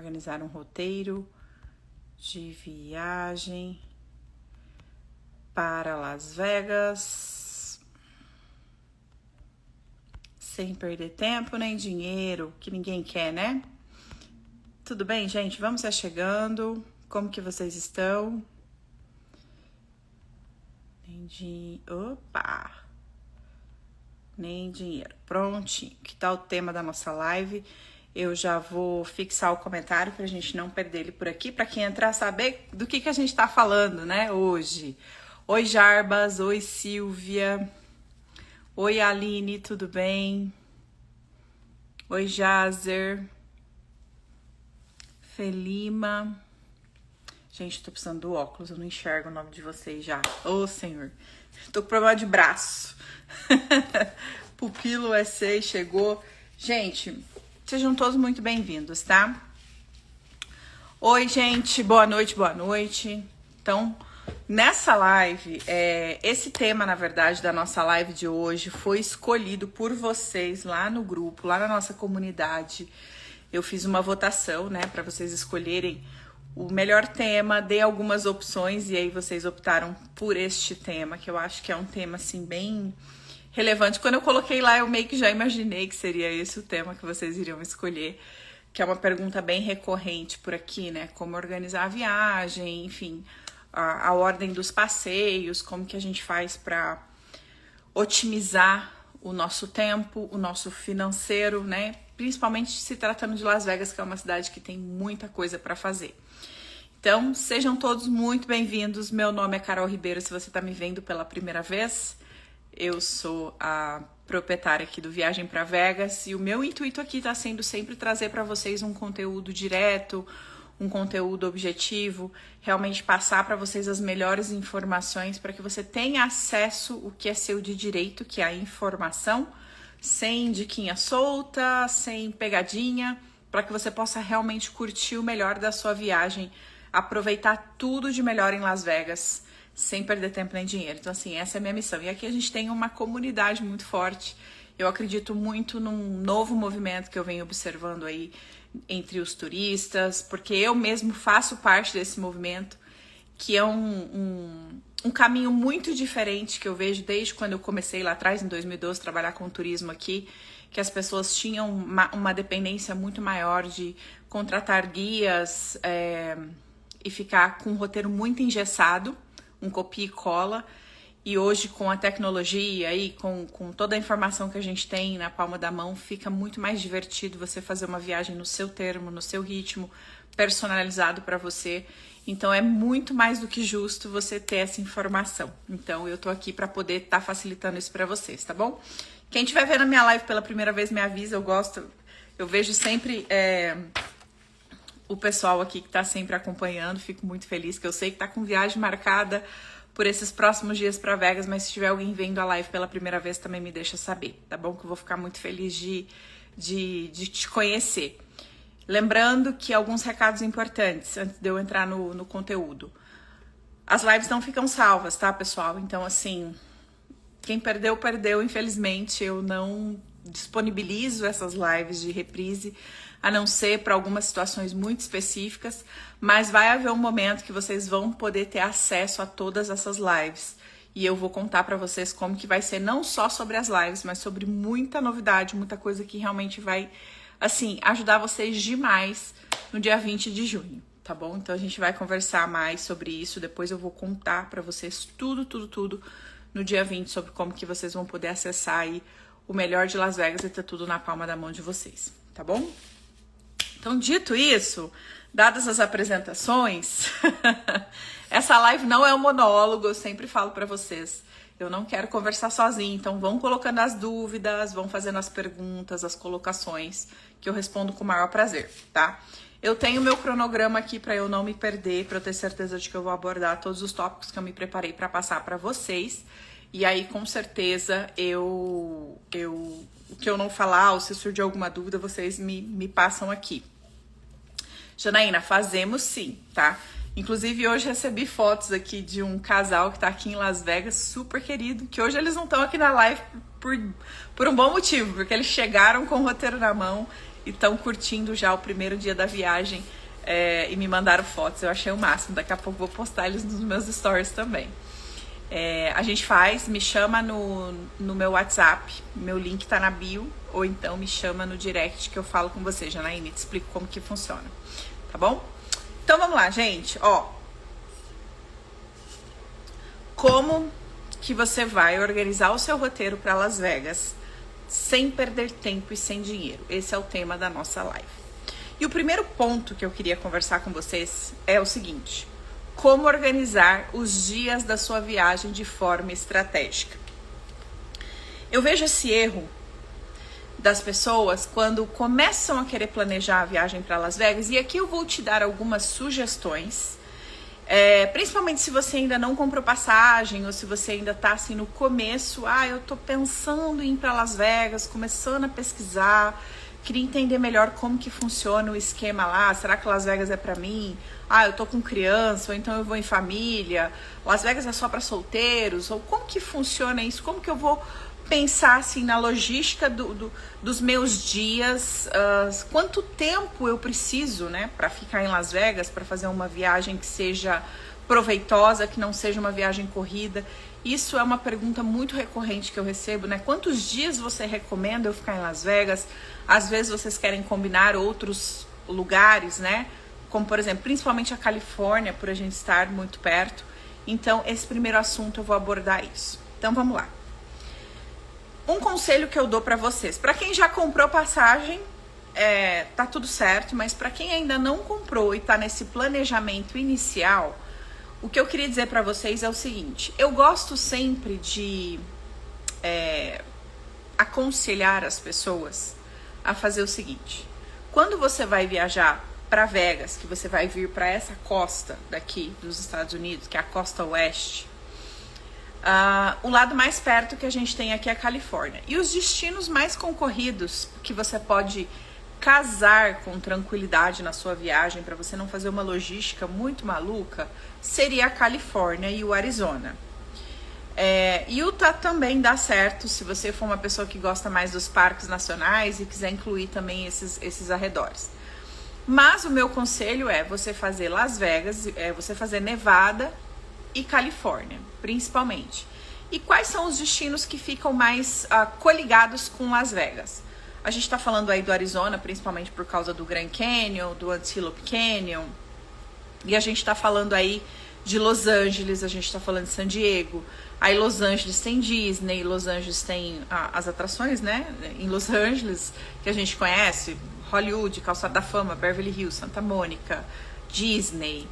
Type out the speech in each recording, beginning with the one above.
Organizar um roteiro de viagem para Las Vegas sem perder tempo nem dinheiro, que ninguém quer, né? Tudo bem, gente? Vamos chegando. Como que vocês estão? Opa! Nem dinheiro. Prontinho. Que tal o tema da nossa live? Eu já vou fixar o comentário pra gente não perder ele por aqui, pra quem entrar saber do que a gente tá falando, né, hoje. Oi, Jarbas. Oi, Silvia. Oi, Aline, tudo bem? Oi, Jazer. Felima. Gente, tô precisando do óculos, eu não enxergo o nome de vocês já. Ô, Senhor. Tô com problema de braço. Pupilo SA chegou. Gente, sejam todos muito bem-vindos, tá? Oi, gente, boa noite, boa noite. Então, nessa live, esse tema, na verdade, da nossa live de hoje foi escolhido por vocês lá no grupo, lá na nossa comunidade. Eu fiz uma votação, né, para vocês escolherem o melhor tema, dei algumas opções e aí vocês optaram por este tema, que eu acho que é um tema, assim, bem relevante. Quando eu coloquei lá, eu meio que já imaginei que seria esse o tema que vocês iriam escolher, que é uma pergunta bem recorrente por aqui, né? Como organizar a viagem, enfim, a ordem dos passeios, como que a gente faz para otimizar o nosso tempo, o nosso financeiro, né? Principalmente se tratando de Las Vegas, que é uma cidade que tem muita coisa para fazer. Então, sejam todos muito bem-vindos. Meu nome é Carol Ribeiro, se você está me vendo pela primeira vez. Eu sou a proprietária aqui do Viagem para Vegas e o meu intuito aqui está sendo sempre trazer para vocês um conteúdo direto, um conteúdo objetivo, realmente passar para vocês as melhores informações para que você tenha acesso ao que é seu de direito, que é a informação, sem diquinha solta, sem pegadinha, para que você possa realmente curtir o melhor da sua viagem, aproveitar tudo de melhor em Las Vegas, sem perder tempo nem dinheiro. Então, assim, essa é a minha missão. E aqui a gente tem uma comunidade muito forte. Eu acredito muito num novo movimento que eu venho observando aí entre os turistas, porque eu mesmo faço parte desse movimento, que é um caminho muito diferente que eu vejo desde quando eu comecei lá atrás, em 2012, trabalhar com turismo aqui, que as pessoas tinham uma dependência muito maior de contratar guias e ficar com um roteiro muito engessado, um copia e cola, e hoje com a tecnologia e com toda a informação que a gente tem na palma da mão, fica muito mais divertido você fazer uma viagem no seu termo, no seu ritmo, personalizado para você. Então é muito mais do que justo você ter essa informação. Então eu tô aqui para poder estar facilitando isso para vocês, tá bom? Quem estiver vendo a minha live pela primeira vez me avisa, eu vejo sempre o pessoal aqui que tá sempre acompanhando, fico muito feliz, que eu sei que tá com viagem marcada por esses próximos dias para Vegas, mas se tiver alguém vendo a live pela primeira vez, também me deixa saber, tá bom? Que eu vou ficar muito feliz de te conhecer. Lembrando que alguns recados importantes, antes de eu entrar no conteúdo. As lives não ficam salvas, tá, pessoal? Então, assim, quem perdeu, perdeu. Infelizmente, eu não disponibilizo essas lives de reprise, a não ser para algumas situações muito específicas, mas vai haver um momento que vocês vão poder ter acesso a todas essas lives. E eu vou contar para vocês como que vai ser, não só sobre as lives, mas sobre muita novidade, muita coisa que realmente vai, assim, ajudar vocês demais no dia 20 de junho, tá bom? Então a gente vai conversar mais sobre isso, depois eu vou contar para vocês tudo no dia 20 sobre como que vocês vão poder acessar aí o melhor de Las Vegas e ter tudo na palma da mão de vocês, tá bom? Então, dito isso, dadas as apresentações, essa live não é um monólogo, eu sempre falo para vocês, eu não quero conversar sozinha, então vão colocando as dúvidas, vão fazendo as perguntas, as colocações, que eu respondo com o maior prazer, tá? Eu tenho meu cronograma aqui para eu não me perder, para eu ter certeza de que eu vou abordar todos os tópicos que eu me preparei para passar para vocês, e aí com certeza o que eu não falar, ou se surgir alguma dúvida, vocês me passam aqui. Janaína, fazemos sim, tá? Inclusive, hoje recebi fotos aqui de um casal que tá aqui em Las Vegas, super querido, que hoje eles não estão aqui na live por um bom motivo, porque eles chegaram com o roteiro na mão, e estão curtindo já o primeiro dia da viagem e me mandaram fotos. Eu achei o máximo. Daqui a pouco vou postar eles nos meus stories também. A gente faz, me chama no meu WhatsApp, meu link tá na bio, ou então me chama no direct que eu falo com você, Janaíne, te explico como que funciona, tá bom? Então vamos lá, gente, ó. Como que você vai organizar o seu roteiro para Las Vegas sem perder tempo e sem dinheiro? Esse é o tema da nossa live. E o primeiro ponto que eu queria conversar com vocês é o seguinte: como organizar os dias da sua viagem de forma estratégica. Eu vejo esse erro das pessoas quando começam a querer planejar a viagem para Las Vegas, e aqui eu vou te dar algumas sugestões, principalmente se você ainda não comprou passagem ou se você ainda tá assim no começo. Eu tô pensando em ir para Las Vegas, começando a pesquisar, queria entender melhor como que funciona o esquema lá. Será que Las Vegas é para mim? Eu tô com criança, ou então eu vou em família. Las Vegas é só para solteiros? Ou como que funciona isso? Como que eu vou pensar assim na logística dos meus dias? Quanto tempo eu preciso, né, para ficar em Las Vegas, para fazer uma viagem que seja proveitosa, que não seja uma viagem corrida? Isso é uma pergunta muito recorrente que eu recebo, né? Quantos dias você recomenda eu ficar em Las Vegas? Às vezes vocês querem combinar outros lugares, né? Como, por exemplo, principalmente a Califórnia, por a gente estar muito perto. Então, esse primeiro assunto eu vou abordar isso. Então, vamos lá. Um conselho que eu dou para vocês. Para quem já comprou passagem, tá tudo certo. Mas para quem ainda não comprou e tá nesse planejamento inicial, o que eu queria dizer para vocês é o seguinte: eu gosto sempre de aconselhar as pessoas a fazer o seguinte: quando você vai viajar para Vegas, que você vai vir para essa costa daqui dos Estados Unidos, que é a costa oeste, o lado mais perto que a gente tem aqui é a Califórnia. E os destinos mais concorridos que você pode casar com tranquilidade na sua viagem, para você não fazer uma logística muito maluca, seria a Califórnia e o Arizona. Utah também dá certo se você for uma pessoa que gosta mais dos parques nacionais e quiser incluir também esses arredores. Mas o meu conselho é você fazer Las Vegas, você fazer Nevada e Califórnia, principalmente. E quais são os destinos que ficam mais coligados com Las Vegas? A gente está falando aí do Arizona, principalmente por causa do Grand Canyon, do Antelope Canyon. E a gente está falando aí de Los Angeles, a gente está falando de San Diego. Aí Los Angeles tem Disney, Los Angeles tem as atrações, né? Em Los Angeles, que a gente conhece, Hollywood, Calçada da Fama, Beverly Hills, Santa Mônica, Disney.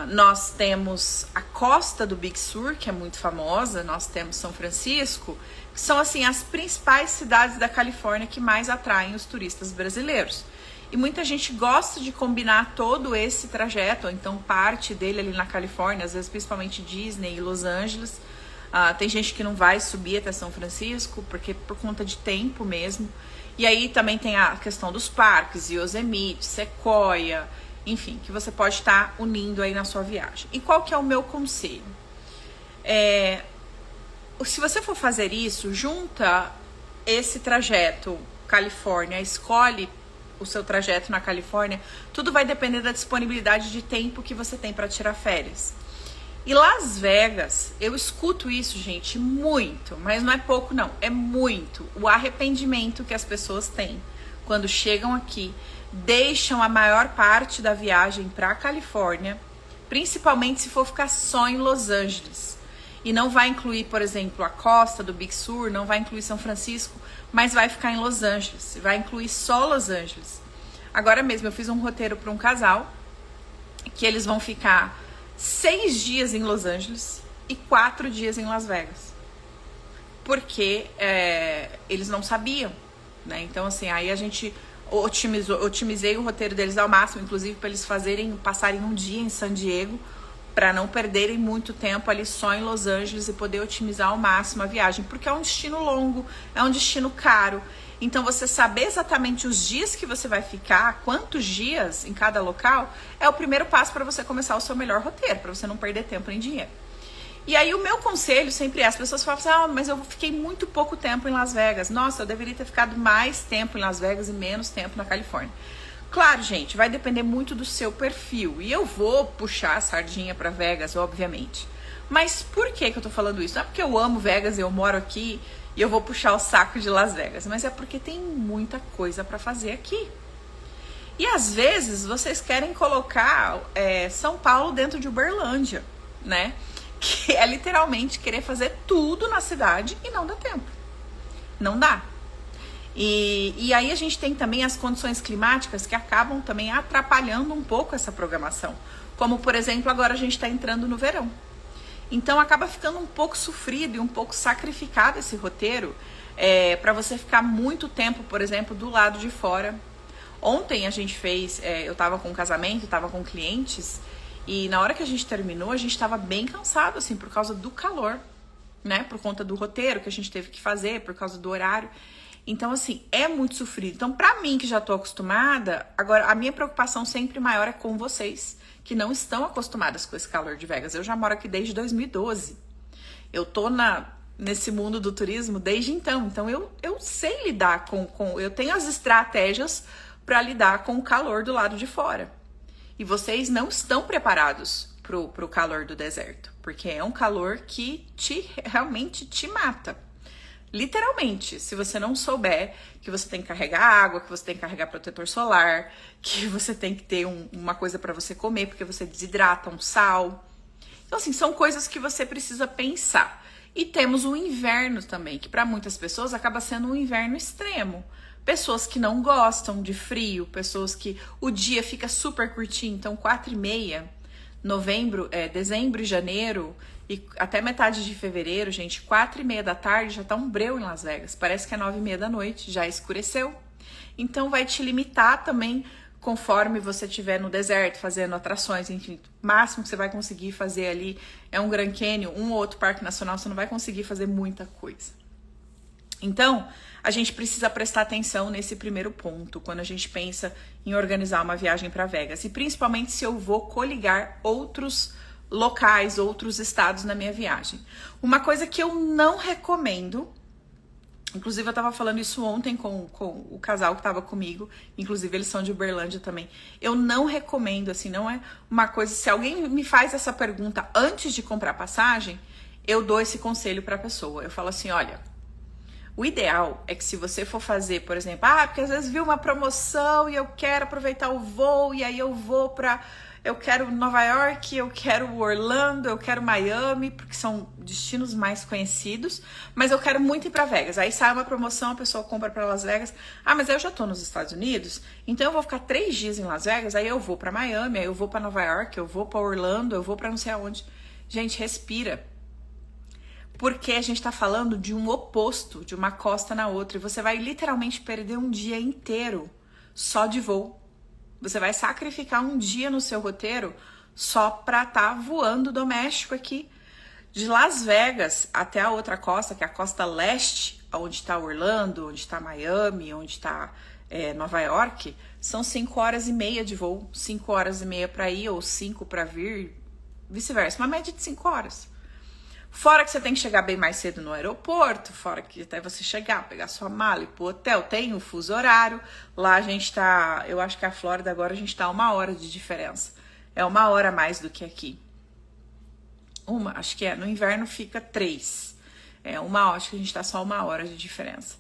Nós temos a costa do Big Sur, que é muito famosa. Nós temos São Francisco, que são assim as principais cidades da Califórnia que mais atraem os turistas brasileiros. E muita gente gosta de combinar todo esse trajeto, ou então parte dele ali na Califórnia, às vezes principalmente Disney e Los Angeles. Tem gente que não vai subir até São Francisco, porque por conta de tempo mesmo. E aí também tem a questão dos parques, Yosemite, Sequoia, enfim, que você pode estar unindo aí na sua viagem. E qual que é o meu conselho? Se você for fazer isso, junta esse trajeto Califórnia, escolhe o seu trajeto na Califórnia, tudo vai depender da disponibilidade de tempo que você tem para tirar férias. E Las Vegas, eu escuto isso, gente, muito, mas não é pouco não, é muito. O arrependimento que as pessoas têm quando chegam aqui, deixam a maior parte da viagem para a Califórnia, principalmente se for ficar só em Los Angeles. E não vai incluir, por exemplo, a costa do Big Sur, não vai incluir São Francisco, mas vai ficar em Los Angeles, vai incluir só Los Angeles. Agora mesmo eu fiz um roteiro para um casal, que eles vão ficar 6 dias em Los Angeles e 4 dias em Las Vegas. Porque eles não sabiam, né? Então assim, aí a gente otimizei o roteiro deles ao máximo, inclusive para eles passarem um dia em San Diego, para não perderem muito tempo ali só em Los Angeles e poder otimizar ao máximo a viagem, porque é um destino longo, é um destino caro. Então você saber exatamente os dias que você vai ficar, quantos dias em cada local, é o primeiro passo para você começar o seu melhor roteiro, para você não perder tempo nem dinheiro. E aí o meu conselho sempre é, as pessoas falam assim, ah, mas eu fiquei muito pouco tempo em Las Vegas. Nossa, eu deveria ter ficado mais tempo em Las Vegas e menos tempo na Califórnia. Claro, gente, vai depender muito do seu perfil. E eu vou puxar a sardinha para Vegas, obviamente. Mas por que eu tô falando isso? Não é porque eu amo Vegas, eu moro aqui e eu vou puxar o saco de Las Vegas. Mas é porque tem muita coisa para fazer aqui. E às vezes vocês querem colocar São Paulo dentro de Uberlândia, né? Que é literalmente querer fazer tudo na cidade e não dá tempo. Não dá. E aí a gente tem também as condições climáticas que acabam também atrapalhando um pouco essa programação. Como, por exemplo, agora a gente está entrando no verão. Então acaba ficando um pouco sofrido e um pouco sacrificado esse roteiro para você ficar muito tempo, por exemplo, do lado de fora. Ontem a gente fez, eu estava com um casamento, estava com clientes, e na hora que a gente terminou, a gente estava bem cansado, assim, por causa do calor, né? Por conta do roteiro que a gente teve que fazer, por causa do horário. Então, assim, é muito sofrido. Então, pra mim, que já tô acostumada, agora, a minha preocupação sempre maior é com vocês, que não estão acostumadas com esse calor de Vegas. Eu já moro aqui desde 2012. Eu tô nesse mundo do turismo desde então. Então, eu sei lidar eu tenho as estratégias para lidar com o calor do lado de fora. E vocês não estão preparados pro calor do deserto, porque é um calor que realmente te mata. Literalmente, se você não souber que você tem que carregar água, que você tem que carregar protetor solar, que você tem que ter uma coisa para você comer, porque você desidrata, um sal. Então, assim, são coisas que você precisa pensar. E temos o inverno também, que para muitas pessoas acaba sendo um inverno extremo. Pessoas que não gostam de frio, pessoas que o dia fica super curtinho, então 4h30, dezembro e janeiro, e até metade de fevereiro, gente, 4h30 da tarde já tá um breu em Las Vegas, parece que é 9h30 da noite, já escureceu. Então vai te limitar também conforme você estiver no deserto, fazendo atrações, enfim, o máximo que você vai conseguir fazer ali é um Grand Canyon, um ou outro parque nacional, você não vai conseguir fazer muita coisa. Então, a gente precisa prestar atenção nesse primeiro ponto, quando a gente pensa em organizar uma viagem para Vegas. E principalmente se eu vou coligar outros locais, outros estados na minha viagem. Uma coisa que eu não recomendo, inclusive eu estava falando isso ontem com o casal que estava comigo, inclusive eles são de Uberlândia também. Eu não recomendo, assim, não é uma coisa... Se alguém me faz essa pergunta antes de comprar passagem, eu dou esse conselho para a pessoa. Eu falo assim, olha... O ideal é que se você for fazer, por exemplo, porque às vezes viu uma promoção e eu quero aproveitar o voo e aí eu quero Nova York, eu quero Orlando, eu quero Miami, porque são destinos mais conhecidos, mas eu quero muito ir para Vegas. Aí sai uma promoção, a pessoa compra para Las Vegas. Mas eu já tô nos Estados Unidos, então eu vou ficar 3 dias em Las Vegas, aí eu vou para Miami, aí eu vou para Nova York, eu vou para Orlando, eu vou para não sei aonde. Gente, respira. Porque a gente tá falando de um oposto, de uma costa na outra. E você vai literalmente perder um dia inteiro só de voo. Você vai sacrificar um dia no seu roteiro só pra tá voando doméstico aqui. De Las Vegas até a outra costa, que é a costa leste, onde tá Orlando, onde tá Miami, onde tá Nova York, são 5h30 de voo. 5h30 pra ir ou 5 pra vir, vice-versa. Uma média de 5 horas. Fora que você tem que chegar bem mais cedo no aeroporto, fora que até você chegar, pegar sua mala e ir pro hotel, tem o fuso horário. Lá a gente tá, eu acho que a Flórida agora a gente tá 1 hora de diferença. É 1 hora a mais do que aqui. Acho que no inverno fica 3. Acho que a gente tá só 1 hora de diferença.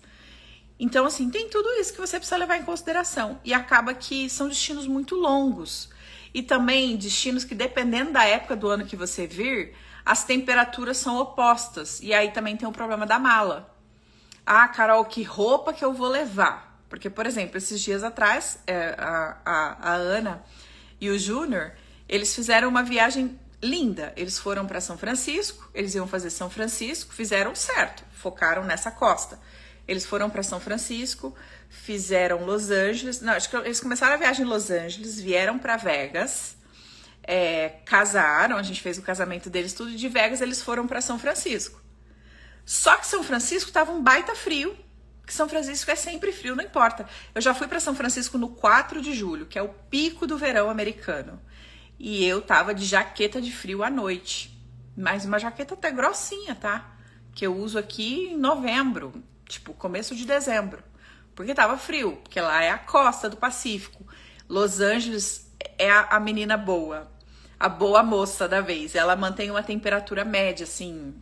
Então, assim, tem tudo isso que você precisa levar em consideração. E acaba que são destinos muito longos. E também destinos que, dependendo da época do ano que você vir, as temperaturas são opostas. E aí também tem o problema da mala. Carol, que roupa que eu vou levar? Porque, por exemplo, esses dias atrás, a Ana e o Júnior, eles fizeram uma viagem linda. Eles foram para São Francisco, eles iam fazer São Francisco, fizeram certo, focaram nessa costa. Eles foram para São Francisco, fizeram Los Angeles. Não, acho que eles começaram a viagem em Los Angeles, vieram para Vegas... casaram, a gente fez o casamento deles tudo, de Vegas eles foram para São Francisco. Só que São Francisco tava um baita frio, que São Francisco é sempre frio, não importa. Eu já fui para São Francisco no 4 de julho, que é o pico do verão americano, e eu tava de jaqueta de frio à noite. Mas uma jaqueta até grossinha, tá? Que eu uso aqui em novembro, tipo, começo de dezembro. Porque tava frio, porque lá é a costa do Pacífico. Los Angeles é a menina boa, a boa moça da vez. Ela mantém uma temperatura média, assim.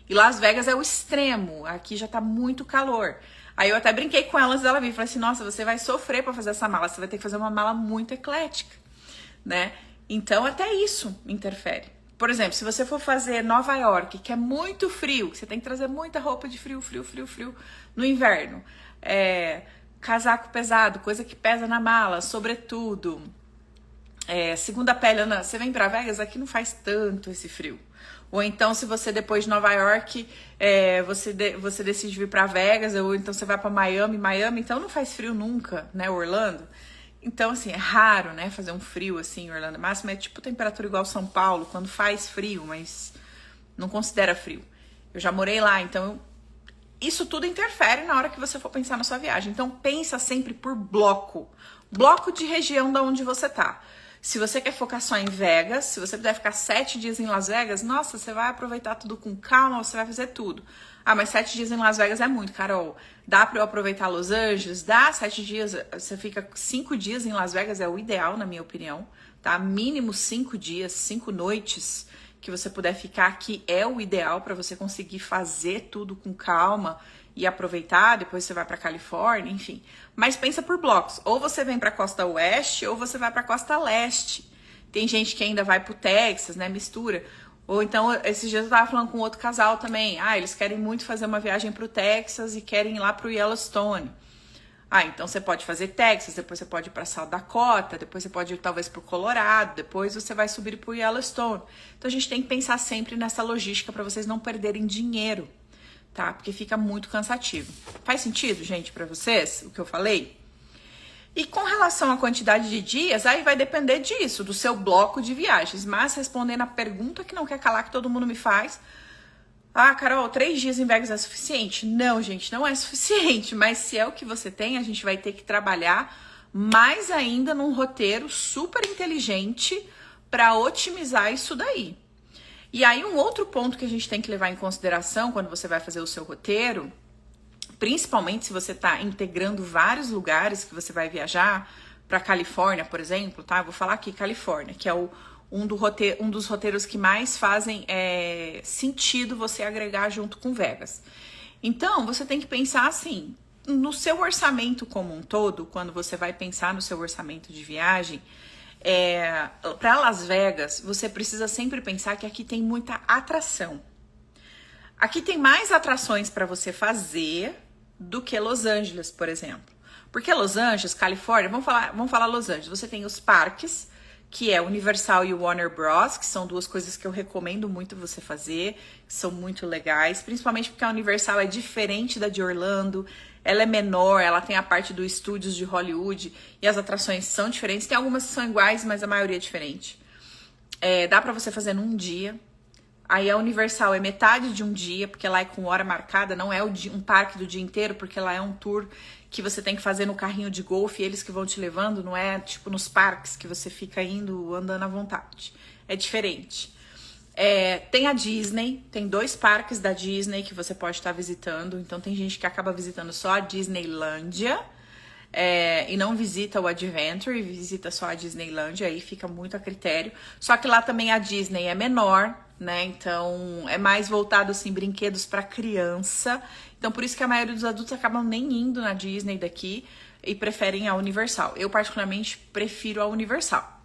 E Las Vegas é o extremo, aqui já tá muito calor. Aí eu até brinquei com ela antes dela vir, falei assim, nossa, você vai sofrer pra fazer essa mala, você vai ter que fazer uma mala muito eclética, né? Então até isso interfere. Por exemplo, se você for fazer Nova York, que é muito frio, você tem que trazer muita roupa de frio no inverno. Casaco pesado, coisa que pesa na mala, sobretudo. Segunda pele, você vem pra Vegas, aqui não faz tanto esse frio. Ou então, se você depois de Nova York, você decide vir pra Vegas, ou então você vai pra Miami, então não faz frio nunca, né, Orlando? Então, assim, é raro, né, fazer um frio assim em Orlando. Máximo é tipo temperatura igual São Paulo, quando faz frio, mas não considera frio. Eu já morei lá, então isso tudo interfere na hora que você for pensar na sua viagem. Então, pensa sempre por bloco. Bloco de região da onde você tá. Se você quer focar só em Vegas, se você puder ficar 7 dias em Las Vegas, nossa, você vai aproveitar tudo com calma, você vai fazer tudo. Ah, mas 7 dias em Las Vegas é muito, Carol. Dá pra eu aproveitar Los Angeles? Dá, 7 dias, você fica 5 dias em Las Vegas, é o ideal, na minha opinião, tá? Mínimo 5 dias, 5 noites que você puder ficar aqui é o ideal para você conseguir fazer tudo com calma e aproveitar, depois você vai para Califórnia, enfim. Mas pensa por blocos. Ou você vem para a costa oeste ou você vai para a costa leste. Tem gente que ainda vai pro Texas, né, mistura. Ou então, esses dias eu tava falando com outro casal também. Eles querem muito fazer uma viagem pro Texas e querem ir lá pro Yellowstone. Então você pode fazer Texas, depois você pode ir para South Dakota, depois você pode ir talvez pro Colorado, depois você vai subir pro Yellowstone. Então a gente tem que pensar sempre nessa logística para vocês não perderem dinheiro, tá? Porque fica muito cansativo. Faz sentido, gente, para vocês, o que eu falei? E com relação à quantidade de dias, aí vai depender disso, do seu bloco de viagens. Mas respondendo a pergunta que não quer calar, que todo mundo me faz... Carol, 3 dias em Vegas é suficiente? Não, gente, não é suficiente. Mas se é o que você tem, a gente vai ter que trabalhar mais ainda num roteiro super inteligente para otimizar isso daí. E aí um outro ponto que a gente tem que levar em consideração quando você vai fazer o seu roteiro, principalmente se você está integrando vários lugares que você vai viajar, para Califórnia, por exemplo, tá? Eu vou falar aqui Califórnia, que é um dos roteiros que mais fazem sentido você agregar junto com Vegas. Então, você tem que pensar assim, no seu orçamento como um todo, quando você vai pensar no seu orçamento de viagem, para Las Vegas, você precisa sempre pensar que aqui tem muita atração. Aqui tem mais atrações para você fazer do que Los Angeles, por exemplo. Porque Los Angeles, Califórnia, vamos falar Los Angeles, você tem os parques, que é Universal e o Warner Bros, que são duas coisas que eu recomendo muito você fazer, que são muito legais, principalmente porque a Universal é diferente da de Orlando, ela é menor, ela tem a parte dos estúdios de Hollywood e as atrações são diferentes, tem algumas que são iguais, mas a maioria é diferente. Dá pra você fazer num dia. Aí a Universal é metade de um dia, porque lá é com hora marcada, não é um parque do dia inteiro, porque lá é um tour que você tem que fazer no carrinho de golfe, eles que vão te levando, não é tipo nos parques que você fica indo, andando à vontade. É diferente. Tem a Disney, tem 2 parques da Disney que você pode estar visitando, então tem gente que acaba visitando só a Disneylândia, e não visita o Adventure, visita só a Disneylândia, aí fica muito a critério. Só que lá também a Disney é menor, né? Então é mais voltado assim, brinquedos para criança. Então por isso que a maioria dos adultos acabam nem indo na Disney daqui e preferem a Universal. Eu particularmente prefiro a Universal.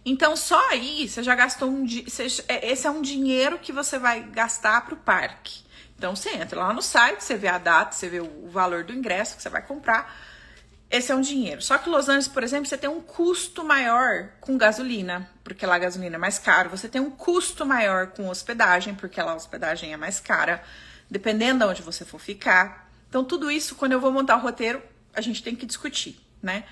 Então só aí você já gastou esse é um dinheiro que você vai gastar pro parque. Então você entra lá no site, você vê a data, você vê o valor do ingresso que você vai comprar. Esse é um dinheiro. Só que Los Angeles, por exemplo, você tem um custo maior com gasolina, porque lá a gasolina é mais caro. Você tem um custo maior com hospedagem, porque lá a hospedagem é mais cara, dependendo de onde você for ficar. Então tudo isso, quando eu vou montar o roteiro, a gente tem que discutir, né?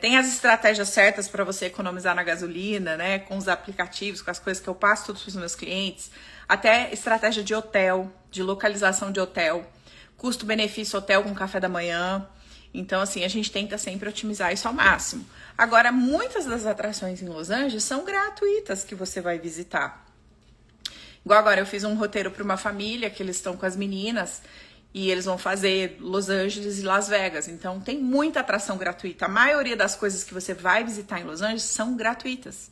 Tem as estratégias certas para você economizar na gasolina, né? Com os aplicativos, com as coisas que eu passo todos os meus clientes. Até estratégia de hotel, de localização de hotel. Custo-benefício hotel com café da manhã. Então, assim, a gente tenta sempre otimizar isso ao máximo. Agora, muitas das atrações em Los Angeles são gratuitas que você vai visitar. Igual agora eu fiz um roteiro para uma família que eles estão com as meninas e eles vão fazer Los Angeles e Las Vegas. Então tem muita atração gratuita. A maioria das coisas que você vai visitar em Los Angeles são gratuitas.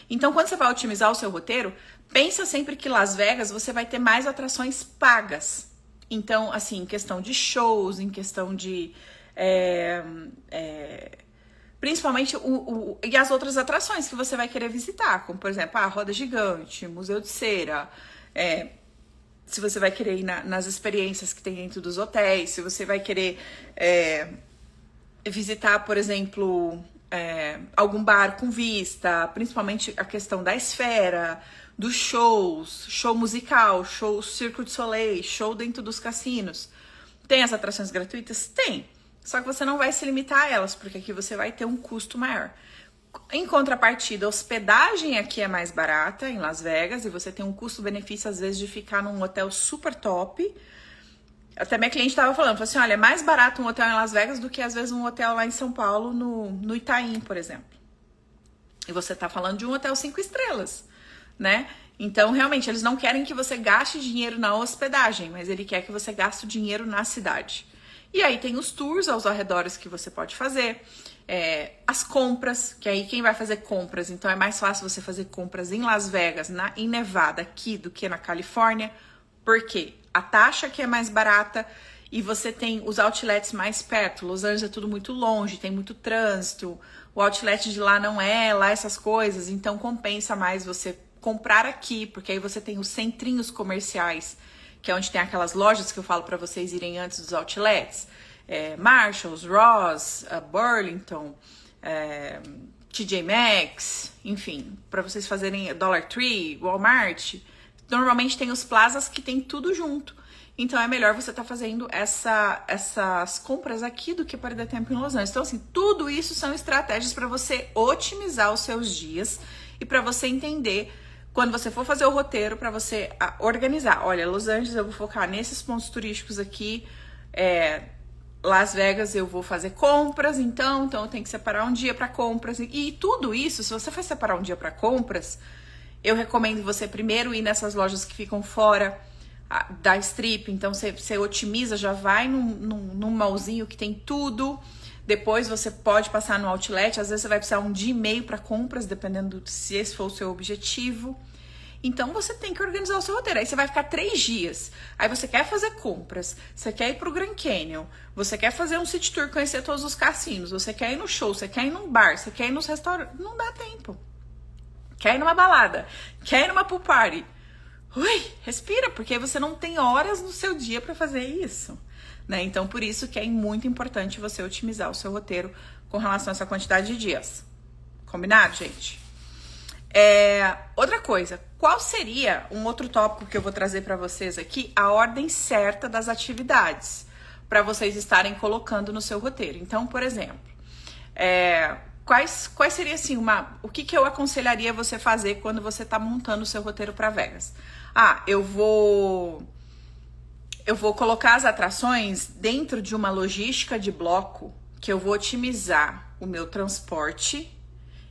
Então quando você vai otimizar o seu roteiro, pensa sempre que Las Vegas você vai ter mais atrações pagas. Então, assim, em questão de shows, em questão de... principalmente e as outras atrações que você vai querer visitar, como por exemplo a roda gigante, museu de cera, se você vai querer ir nas experiências que tem dentro dos hotéis, se você vai querer visitar, por exemplo, algum bar com vista, principalmente a questão da esfera, dos shows, show musical, show Cirque du Soleil, show dentro dos cassinos. Tem as atrações gratuitas? Tem. Só que você não vai se limitar a elas, porque aqui você vai ter um custo maior. Em contrapartida, a hospedagem aqui é mais barata, em Las Vegas, e você tem um custo-benefício, às vezes, de ficar num hotel super top. Até minha cliente estava falando assim, olha, é mais barato um hotel em Las Vegas do que, às vezes, um hotel lá em São Paulo, no Itaim, por exemplo. E você está falando de um hotel 5 estrelas, né? Então, realmente, eles não querem que você gaste dinheiro na hospedagem, mas ele quer que você gaste o dinheiro na cidade. E aí tem os tours aos arredores que você pode fazer, as compras, que aí quem vai fazer compras, então é mais fácil você fazer compras em Las Vegas, em Nevada aqui do que na Califórnia, porque a taxa aqui é mais barata e você tem os outlets mais perto. Los Angeles é tudo muito longe, tem muito trânsito, o outlet de lá não é lá essas coisas, então compensa mais você comprar aqui, porque aí você tem os centrinhos comerciais, que é onde tem aquelas lojas que eu falo para vocês irem antes dos outlets, Marshalls, Ross, Burlington, TJ Maxx, enfim, para vocês fazerem Dollar Tree, Walmart. Normalmente tem os plazas que tem tudo junto. Então é melhor você estar fazendo essas compras aqui do que perder tempo em Los Angeles. Então, assim, tudo isso são estratégias para você otimizar os seus dias e para você entender quando você for fazer o roteiro, para você organizar. Olha, Los Angeles eu vou focar nesses pontos turísticos aqui, Las Vegas eu vou fazer compras, então eu tenho que separar um dia para compras. E tudo isso, se você for separar um dia para compras, eu recomendo você primeiro ir nessas lojas que ficam fora da strip. Então você otimiza, já vai num mallzinho que tem tudo. Depois você pode passar no outlet, às vezes você vai precisar um dia e meio para compras, dependendo se esse for o seu objetivo. Então você tem que organizar o seu roteiro. Aí você vai ficar 3 dias. Aí você quer fazer compras, você quer ir pro Grand Canyon, você quer fazer um city tour, conhecer todos os cassinos, você quer ir no show, você quer ir num bar, você quer ir nos restaurantes. Não dá tempo. Quer ir numa balada, quer ir numa pool party. Respira, porque você não tem horas no seu dia para fazer isso. Né? Então, por isso que é muito importante você otimizar o seu roteiro com relação a essa quantidade de dias. Combinado, gente? Outra coisa, qual seria um outro tópico que eu vou trazer para vocês aqui? A ordem certa das atividades para vocês estarem colocando no seu roteiro. Então, por exemplo, quais seria assim o que eu aconselharia você fazer quando você está montando o seu roteiro para Vegas? Eu vou colocar as atrações dentro de uma logística de bloco que eu vou otimizar o meu transporte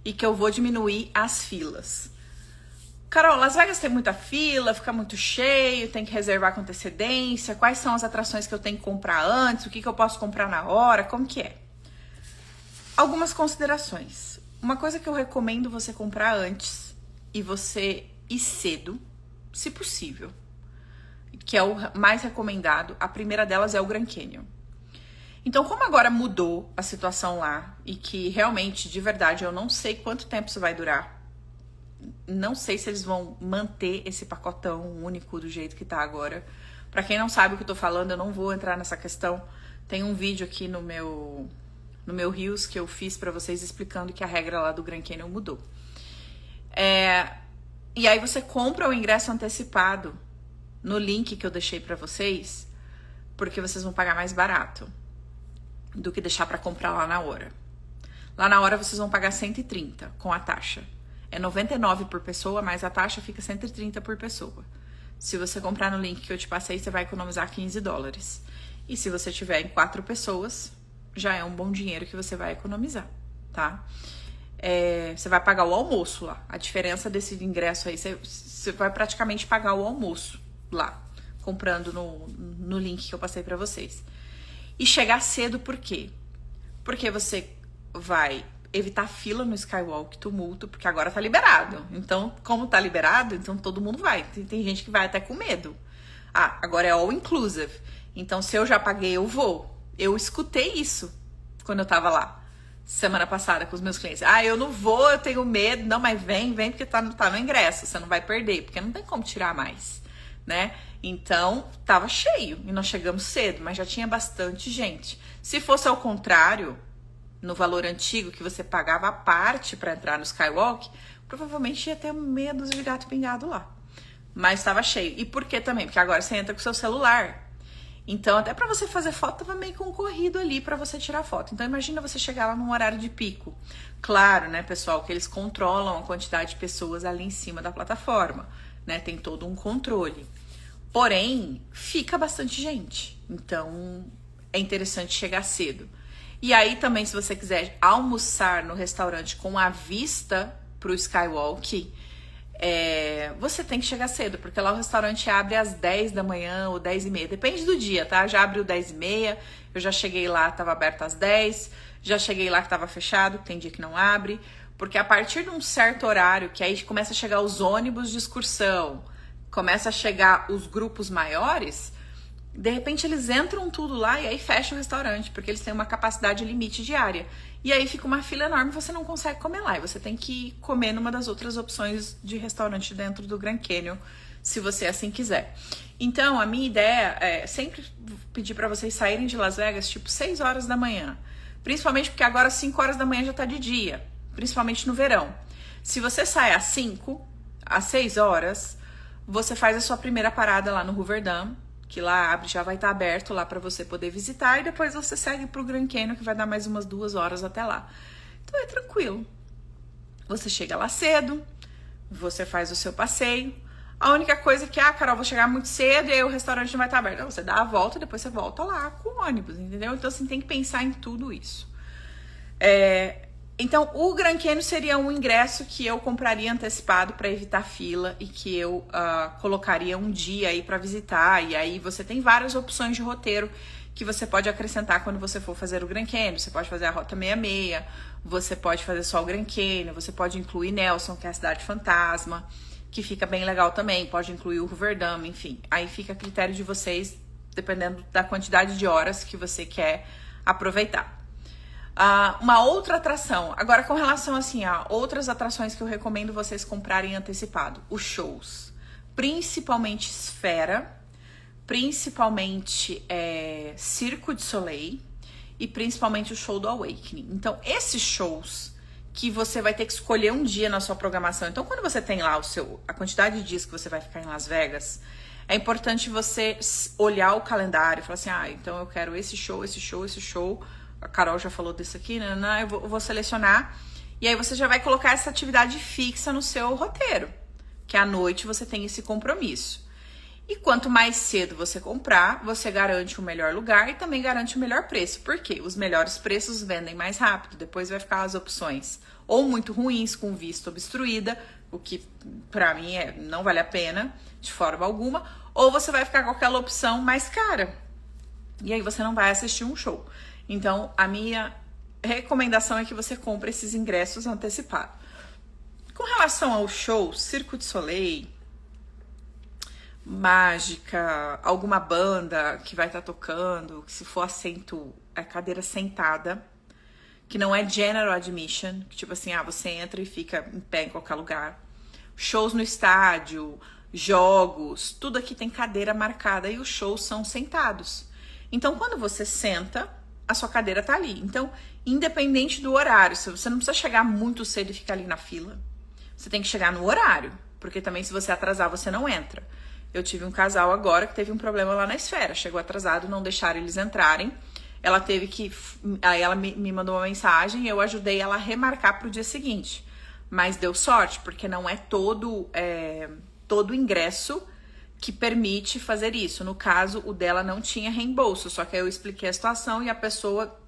e que eu vou diminuir as filas. Carol, Las Vegas tem muita fila, fica muito cheio, tem que reservar com antecedência. Quais são as atrações que eu tenho que comprar antes? O que eu posso comprar na hora? Como que é? Algumas considerações. Uma coisa que eu recomendo você comprar antes e você ir cedo, se possível, que é o mais recomendado. A primeira delas é o Grand Canyon. Então, como agora mudou a situação lá e que realmente, de verdade, eu não sei quanto tempo isso vai durar, não sei se eles vão manter esse pacotão único do jeito que tá agora. Pra quem não sabe o que eu tô falando, eu não vou entrar nessa questão. Tem um vídeo aqui no meu Reels que eu fiz pra vocês explicando que a regra lá do Grand Canyon mudou. E aí você compra o ingresso antecipado no link que eu deixei pra vocês, porque vocês vão pagar mais barato do que deixar pra comprar lá na hora. Lá na hora vocês vão pagar 130 com a taxa. É 99 por pessoa, mas a taxa fica 130 por pessoa. Se você comprar no link que eu te passei, você vai economizar $15. E se você tiver em 4 pessoas, já é um bom dinheiro que você vai economizar, tá? você vai pagar o almoço lá. A diferença desse ingresso aí, você vai praticamente pagar o almoço lá, comprando no link que eu passei pra vocês. E chegar cedo por quê? Porque você vai evitar fila no Skywalk, tumulto, porque agora tá liberado. Então, como tá liberado, então todo mundo vai. Tem gente que vai até com medo. Ah, agora é all inclusive. Então, se eu já paguei, eu vou. Eu escutei isso quando eu tava lá, semana passada, com os meus clientes. Ah, eu não vou, eu tenho medo. Não, mas vem porque tá no ingresso. Você não vai perder, porque não tem como tirar mais, né? Então, tava cheio. E nós chegamos cedo, mas já tinha bastante gente. Se fosse ao contrário, no valor antigo, que você pagava a parte para entrar no Skywalk, provavelmente ia ter medo de gato pingado lá. Mas estava cheio. E por que também? Porque agora você entra com o seu celular. Então, até para você fazer foto, tava meio concorrido ali para você tirar foto. Então, imagina você chegar lá num horário de pico. Claro, né, pessoal, que eles controlam a quantidade de pessoas ali em cima da plataforma, né? Tem todo um controle. Porém, fica bastante gente. Então, é interessante chegar cedo. E aí também, se você quiser almoçar no restaurante com a vista pro Skywalk, você tem que chegar cedo, porque lá o restaurante abre às 10 da manhã ou 10 e meia, depende do dia, tá? Já abriu 10 e meia, eu já cheguei lá, tava aberto às 10, já cheguei lá que tava fechado, tem dia que não abre, porque a partir de um certo horário, que aí começa a chegar os ônibus de excursão, começa a chegar os grupos maiores, de repente eles entram tudo lá e aí fecha o restaurante, porque eles têm uma capacidade limite diária. E aí fica uma fila enorme e você não consegue comer lá. E você tem que comer numa das outras opções de restaurante dentro do Grand Canyon, se você assim quiser. Então, a minha ideia é sempre pedir para vocês saírem de Las Vegas tipo 6 horas da manhã. Principalmente porque agora 5 horas da manhã já tá de dia, principalmente no verão. Se você sai às 6 horas, você faz a sua primeira parada lá no Hoover Dam, que lá abre, já vai estar aberto lá para você poder visitar, e depois você segue pro Grand Canyon, que vai dar mais umas 2 horas até lá. Então é tranquilo. Você chega lá cedo, você faz o seu passeio. A única coisa é que, Carol, vou chegar muito cedo e aí o restaurante não vai estar aberto. Não, você dá a volta e depois você volta lá com o ônibus, entendeu? Então, assim, tem que pensar em tudo isso. Então, o Grand Canyon seria um ingresso que eu compraria antecipado para evitar fila e que eu colocaria um dia aí para visitar. E aí você tem várias opções de roteiro que você pode acrescentar quando você for fazer o Grand Canyon. Você pode fazer a Rota 66, você pode fazer só o Grand Canyon, você pode incluir Nelson, que é a cidade fantasma, que fica bem legal também. Pode incluir o Hoover Dam, enfim. Aí fica a critério de vocês, dependendo da quantidade de horas que você quer aproveitar. Uma outra atração, agora com relação assim a outras atrações que eu recomendo vocês comprarem antecipado, os shows, principalmente Esfera, principalmente Cirque du Soleil e principalmente o show do Awakening. Então esses shows que você vai ter que escolher um dia na sua programação, então quando você tem lá a quantidade de dias que você vai ficar em Las Vegas, é importante você olhar o calendário e falar assim, então eu quero esse show, esse show, esse show. A Carol já falou disso aqui, né? Eu vou selecionar. E aí você já vai colocar essa atividade fixa no seu roteiro. Que à noite você tem esse compromisso. E quanto mais cedo você comprar, você garante o melhor lugar e também garante o melhor preço. Por quê? Os melhores preços vendem mais rápido. Depois vai ficar as opções ou muito ruins, com vista obstruída, o que pra mim não vale a pena de forma alguma. Ou você vai ficar com aquela opção mais cara. E aí você não vai assistir um show. Então, a minha recomendação é que você compre esses ingressos antecipados. Com relação ao show, Cirque du Soleil, Mágica, alguma banda que vai estar tocando, que se for assento, é cadeira sentada, que não é general admission, que tipo assim, você entra e fica em pé em qualquer lugar. Shows no estádio, jogos, tudo aqui tem cadeira marcada e os shows são sentados. Então, quando você senta, a sua cadeira tá ali. Então, independente do horário, você não precisa chegar muito cedo e ficar ali na fila. Você tem que chegar no horário, porque também se você atrasar, você não entra. Eu tive um casal agora que teve um problema lá na Esfera. Chegou atrasado, não deixaram eles entrarem. Ela teve que... Aí ela me mandou uma mensagem e eu ajudei ela a remarcar pro dia seguinte. Mas deu sorte, porque não é todo ingresso que permite fazer isso. No caso, o dela não tinha reembolso, só que aí eu expliquei a situação e a pessoa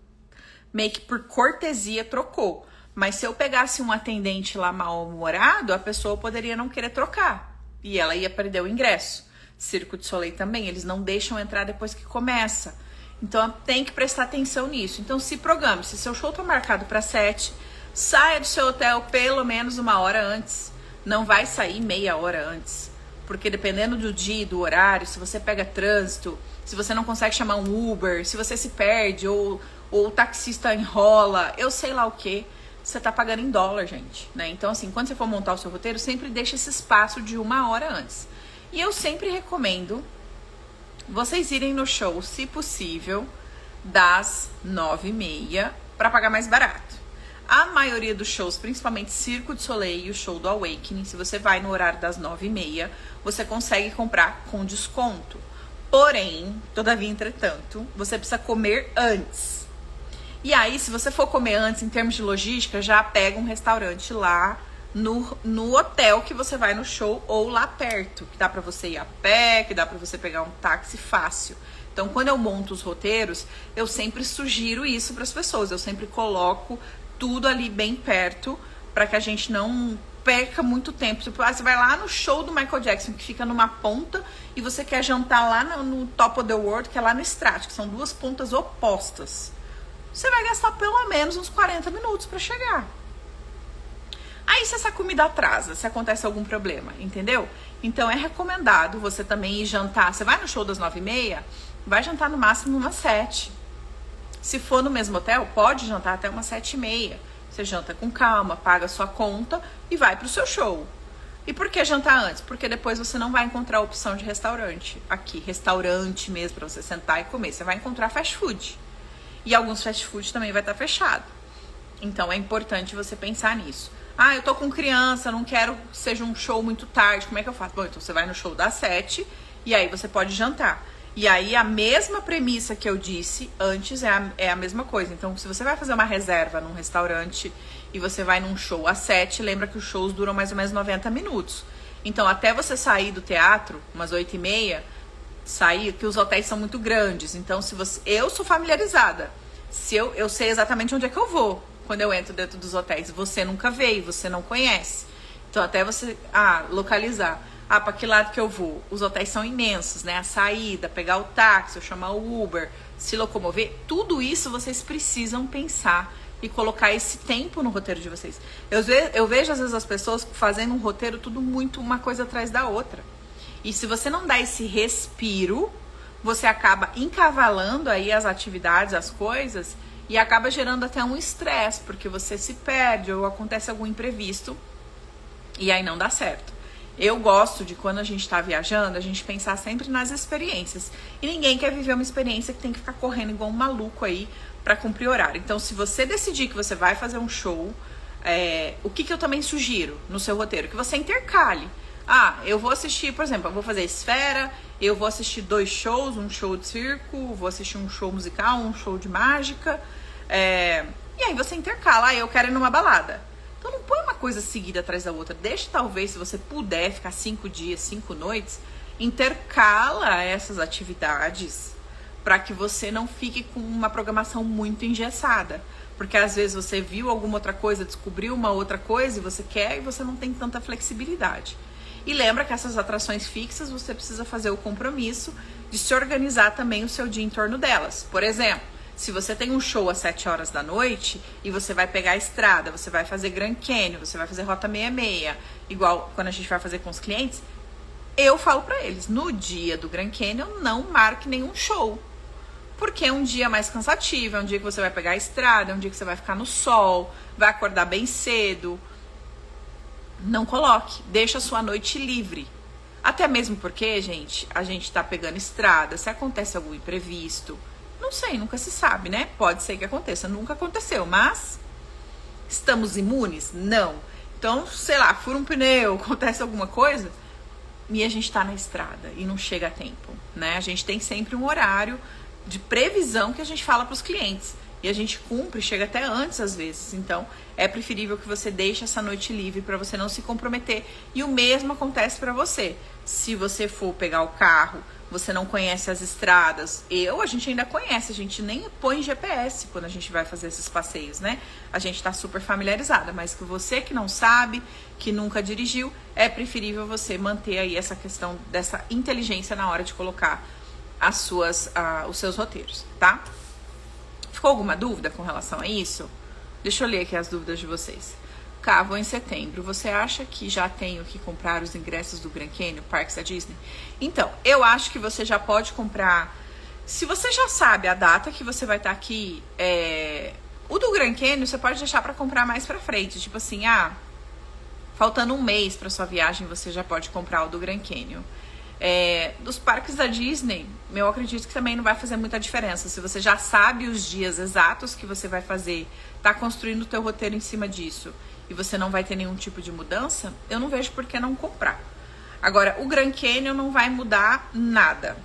meio que por cortesia trocou. Mas se eu pegasse um atendente lá mal-humorado, a pessoa poderia não querer trocar. E ela ia perder o ingresso. Cirque du Soleil também, eles não deixam entrar depois que começa. Então tem que prestar atenção nisso. Então se programe, se seu show tá marcado para 7, saia do seu hotel pelo menos 1 hora antes. Não vai sair meia hora antes. Porque dependendo do dia e do horário, se você pega trânsito, se você não consegue chamar um Uber, se você se perde ou o taxista enrola, eu sei lá o que, você tá pagando em dólar, gente, né? Então assim, quando você for montar o seu roteiro, sempre deixa esse espaço de 1 hora antes. E eu sempre recomendo vocês irem no show, se possível, das 9h30 para pagar mais barato. A maioria dos shows, principalmente Cirque du Soleil e o show do Awakening, se você vai no horário das 9h30, você consegue comprar com desconto. Porém, todavia, entretanto, você precisa comer antes. E aí, se você for comer antes, em termos de logística, já pega um restaurante lá no hotel que você vai no show ou lá perto, que dá pra você ir a pé, que dá pra você pegar um táxi fácil. Então, quando eu monto os roteiros, eu sempre sugiro isso para as pessoas. Eu sempre coloco tudo ali bem perto para que a gente não perca muito tempo. Tipo, você vai lá no show do Michael Jackson, que fica numa ponta, e você quer jantar lá no Top of the World, que é lá no Strat, que são duas pontas opostas. Você vai gastar pelo menos uns 40 minutos para chegar. Aí se essa comida atrasa, se acontece algum problema, entendeu? Então é recomendado você também ir jantar. Você vai no show das 9h30, vai jantar no máximo umas 7. Se for no mesmo hotel, pode jantar até umas 7h30. Você janta com calma, paga a sua conta e vai pro seu show. E por que jantar antes? Porque depois você não vai encontrar a opção de restaurante aqui, restaurante mesmo para você sentar e comer. Você vai encontrar fast food. E alguns fast food também vai estar fechado. Então é importante você pensar nisso. Ah, eu tô com criança, não quero que seja um show muito tarde, como é que eu faço? Bom, então você vai no show das 7 e aí você pode jantar. E aí a mesma premissa que eu disse antes é a mesma coisa. Então se você vai fazer uma reserva num restaurante e você vai num show às 7, lembra que os shows duram mais ou menos 90 minutos. Então até você sair do teatro, umas 8h30, sair, que os hotéis são muito grandes. Então se você, eu sou familiarizada. Se eu sei exatamente onde é que eu vou quando eu entro dentro dos hotéis. Você nunca veio, você não conhece. Então até você localizar. Para que lado que eu vou? Os hotéis são imensos, né? A saída, pegar o táxi, ou chamar o Uber, se locomover, tudo isso vocês precisam pensar e colocar esse tempo no roteiro de vocês. Eu vejo às vezes as pessoas fazendo um roteiro tudo muito uma coisa atrás da outra. E se você não dá esse respiro, você acaba encavalando aí as atividades, as coisas, e acaba gerando até um estresse, porque você se perde ou acontece algum imprevisto e aí não dá certo. Eu gosto de, quando a gente tá viajando, a gente pensar sempre nas experiências. E ninguém quer viver uma experiência que tem que ficar correndo igual um maluco aí pra cumprir horário. Então, se você decidir que você vai fazer um show, o que eu também sugiro no seu roteiro? Que você intercale. Eu vou assistir, por exemplo, eu vou fazer Esfera, eu vou assistir 2 shows, um show de circo, vou assistir um show musical, um show de mágica. E aí você intercala, eu quero ir numa balada. Então não põe uma coisa seguida atrás da outra. Deixa, talvez, se você puder ficar 5 dias, 5 noites, intercala essas atividades para que você não fique com uma programação muito engessada. Porque às vezes você viu alguma outra coisa, descobriu uma outra coisa e você quer e você não tem tanta flexibilidade. E lembra que essas atrações fixas você precisa fazer o compromisso de se organizar também o seu dia em torno delas. Por exemplo, se você tem um show às 7 horas da noite e você vai pegar a estrada, você vai fazer Grand Canyon, você vai fazer Rota 66, igual quando a gente vai fazer com os clientes, eu falo pra eles, no dia do Grand Canyon não marque nenhum show. Porque é um dia mais cansativo, é um dia que você vai pegar a estrada, é um dia que você vai ficar no sol, vai acordar bem cedo. Não coloque, deixa a sua noite livre. Até mesmo porque, gente, a gente tá pegando estrada, se acontece algum imprevisto, não sei, nunca se sabe, né? Pode ser que aconteça, nunca aconteceu, mas estamos imunes? Não. Então, sei lá, fura um pneu, acontece alguma coisa e a gente tá na estrada e não chega a tempo, né? A gente tem sempre um horário de previsão que a gente fala pros clientes e a gente cumpre, chega até antes às vezes. Então, é preferível que você deixe essa noite livre para você não se comprometer. E o mesmo acontece para você. Se você for pegar o carro, você não conhece as estradas. A gente ainda conhece, a gente nem põe GPS quando a gente vai fazer esses passeios, né? A gente tá super familiarizada, mas que você que não sabe, que nunca dirigiu, é preferível você manter aí essa questão dessa inteligência na hora de colocar os seus roteiros, tá? Ficou alguma dúvida com relação a isso? Deixa eu ler aqui as dúvidas de vocês. Cá, vou em setembro. Você acha que já tenho que comprar os ingressos do Grand Canyon, parques da Disney? Então, eu acho que você já pode comprar. Se você já sabe a data que você vai estar aqui, o do Grand Canyon você pode deixar para comprar mais para frente. Tipo assim, faltando um mês para sua viagem, você já pode comprar o do Grand Canyon. Dos parques da Disney, eu acredito que também não vai fazer muita diferença. Se você já sabe os dias exatos que você vai fazer, tá construindo o teu roteiro em cima disso, e você não vai ter nenhum tipo de mudança, eu não vejo por que não comprar. Agora, o Grand Canyon não vai mudar nada.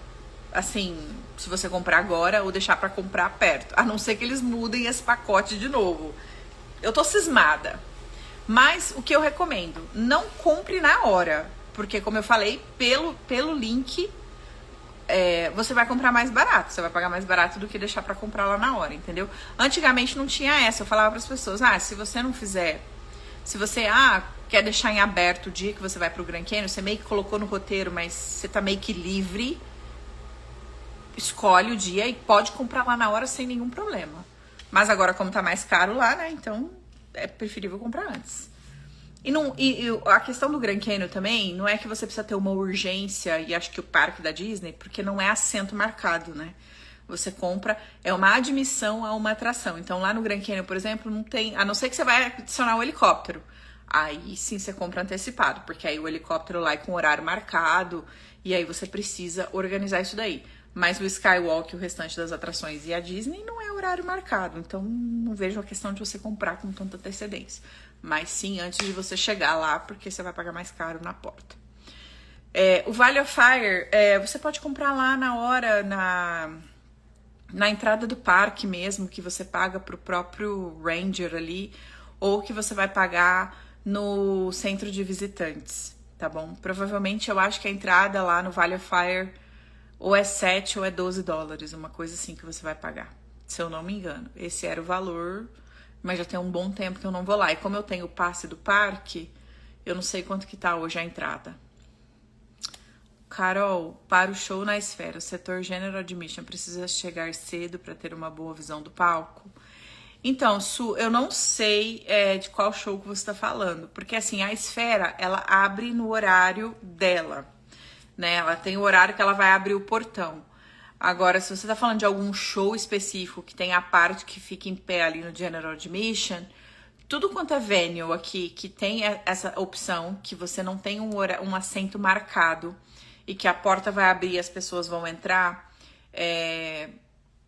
Assim, se você comprar agora ou deixar pra comprar perto. A não ser que eles mudem esse pacote de novo. Eu tô cismada. Mas o que eu recomendo, não compre na hora. Porque, como eu falei, pelo link, você vai comprar mais barato. Você vai pagar mais barato do que deixar pra comprar lá na hora, entendeu? Antigamente não tinha essa. Eu falava pras pessoas, se você não fizer... Se você, quer deixar em aberto o dia que você vai pro Grand Canyon, você meio que colocou no roteiro, mas você tá meio que livre, escolhe o dia e pode comprar lá na hora sem nenhum problema. Mas agora, como tá mais caro lá, né, então é preferível comprar antes. E a questão do Grand Canyon também, não é que você precisa ter uma urgência, e acho que o parque da Disney, porque não é assento marcado, né? Você compra, é uma admissão a uma atração. Então, lá no Grand Canyon, por exemplo, não tem... A não ser que você vai adicionar o helicóptero. Aí, sim, você compra antecipado. Porque aí o helicóptero lá é com horário marcado. E aí você precisa organizar isso daí. Mas o Skywalk, o restante das atrações e a Disney não é horário marcado. Então, não vejo a questão de você comprar com tanta antecedência. Mas sim, antes de você chegar lá, porque você vai pagar mais caro na porta. O Valley of Fire, você pode comprar lá na hora, na entrada do parque mesmo, que você paga pro próprio ranger ali, ou que você vai pagar no centro de visitantes, tá bom? Provavelmente eu acho que a entrada lá no Valley of Fire ou é 7 ou é 12 dólares, uma coisa assim que você vai pagar, se eu não me engano. Esse era o valor, mas já tem um bom tempo que eu não vou lá. E como eu tenho o passe do parque, eu não sei quanto que tá hoje a entrada. Carol, para o show na Esfera, o setor General Admission precisa chegar cedo para ter uma boa visão do palco? Então, Su, eu não sei de qual show que você está falando, porque assim, a Esfera, ela abre no horário dela, né? Ela tem o horário que ela vai abrir o portão. Agora, se você está falando de algum show específico que tem a parte que fica em pé ali no General Admission, tudo quanto é venue aqui, que tem essa opção, que você não tem um assento marcado, e que a porta vai abrir e as pessoas vão entrar,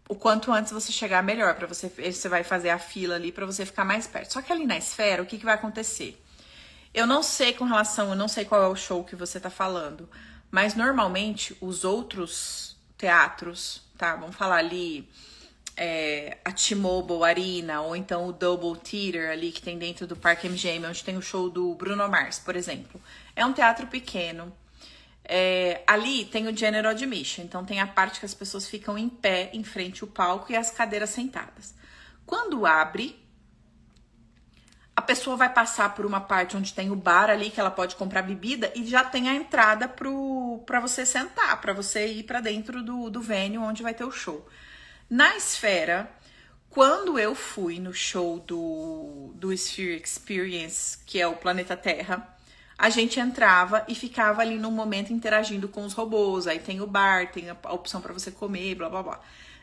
o quanto antes você chegar, melhor. Você vai fazer a fila ali para você ficar mais perto. Só que ali na Esfera, o que vai acontecer? Eu não sei eu não sei qual é o show que você tá falando, mas normalmente os outros teatros, tá? Vamos falar ali a T-Mobile Arena, ou então o Double Theater ali que tem dentro do Parque MGM, onde tem o show do Bruno Mars, por exemplo. É um teatro pequeno. Ali tem o General Admission, então tem a parte que as pessoas ficam em pé em frente ao palco e as cadeiras sentadas. Quando abre, a pessoa vai passar por uma parte onde tem o bar ali, que ela pode comprar bebida, e já tem a entrada pra você sentar, pra você ir pra dentro do venue onde vai ter o show. Na Esfera, quando eu fui no show do Sphere Experience, que é o Planeta Terra, a gente entrava e ficava ali num momento interagindo com os robôs. Aí tem o bar, tem a opção para você comer, blá, blá, blá.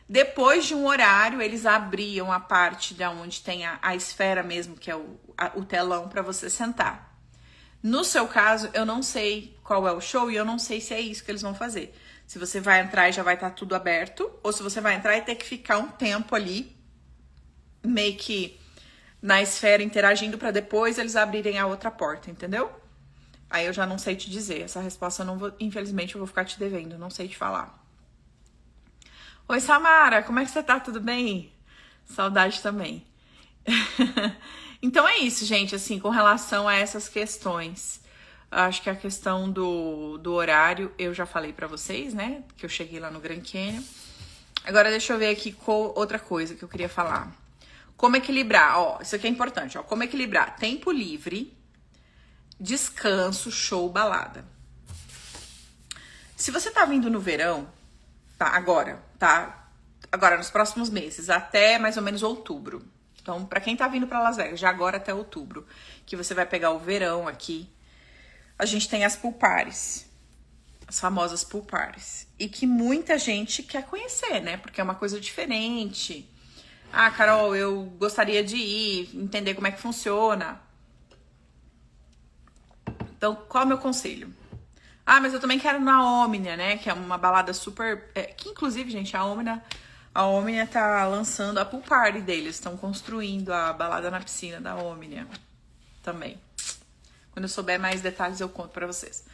Depois de um horário, eles abriam a parte de onde tem a esfera mesmo, que é o telão para você sentar. No seu caso, eu não sei qual é o show e eu não sei se é isso que eles vão fazer. Se você vai entrar e já vai estar tudo aberto, ou se você vai entrar e ter que ficar um tempo ali, meio que na esfera interagindo para depois eles abrirem a outra porta, entendeu? Aí eu já não sei te dizer. Essa resposta eu não vou, infelizmente, eu vou ficar te devendo. Não sei te falar. Oi, Samara, como é que você tá? Tudo bem? Saudade também. Então é isso, gente, assim, com relação a essas questões. Acho que a questão do horário, eu já falei pra vocês, né? Que eu cheguei lá no Grand Canyon. Agora deixa eu ver aqui outra coisa que eu queria falar. Como equilibrar, ó, isso aqui é importante, ó. Como equilibrar tempo livre, descanso, show, balada. Se você tá vindo no verão, tá? Agora nos próximos meses, até mais ou menos outubro. Então, pra quem tá vindo pra Las Vegas, já agora até outubro, que você vai pegar o verão aqui, a gente tem as pool parties, as famosas pool parties, e que muita gente quer conhecer, né? Porque é uma coisa diferente. Ah, Carol, eu gostaria de ir, entender como é que funciona. Então, qual é o meu conselho? Ah, mas eu também quero ir na Omnia, né? Que é uma balada super... que inclusive, gente, a Omnia tá lançando a pool party deles. Estão construindo a balada na piscina da Omnia também. Quando eu souber mais detalhes, eu conto pra vocês.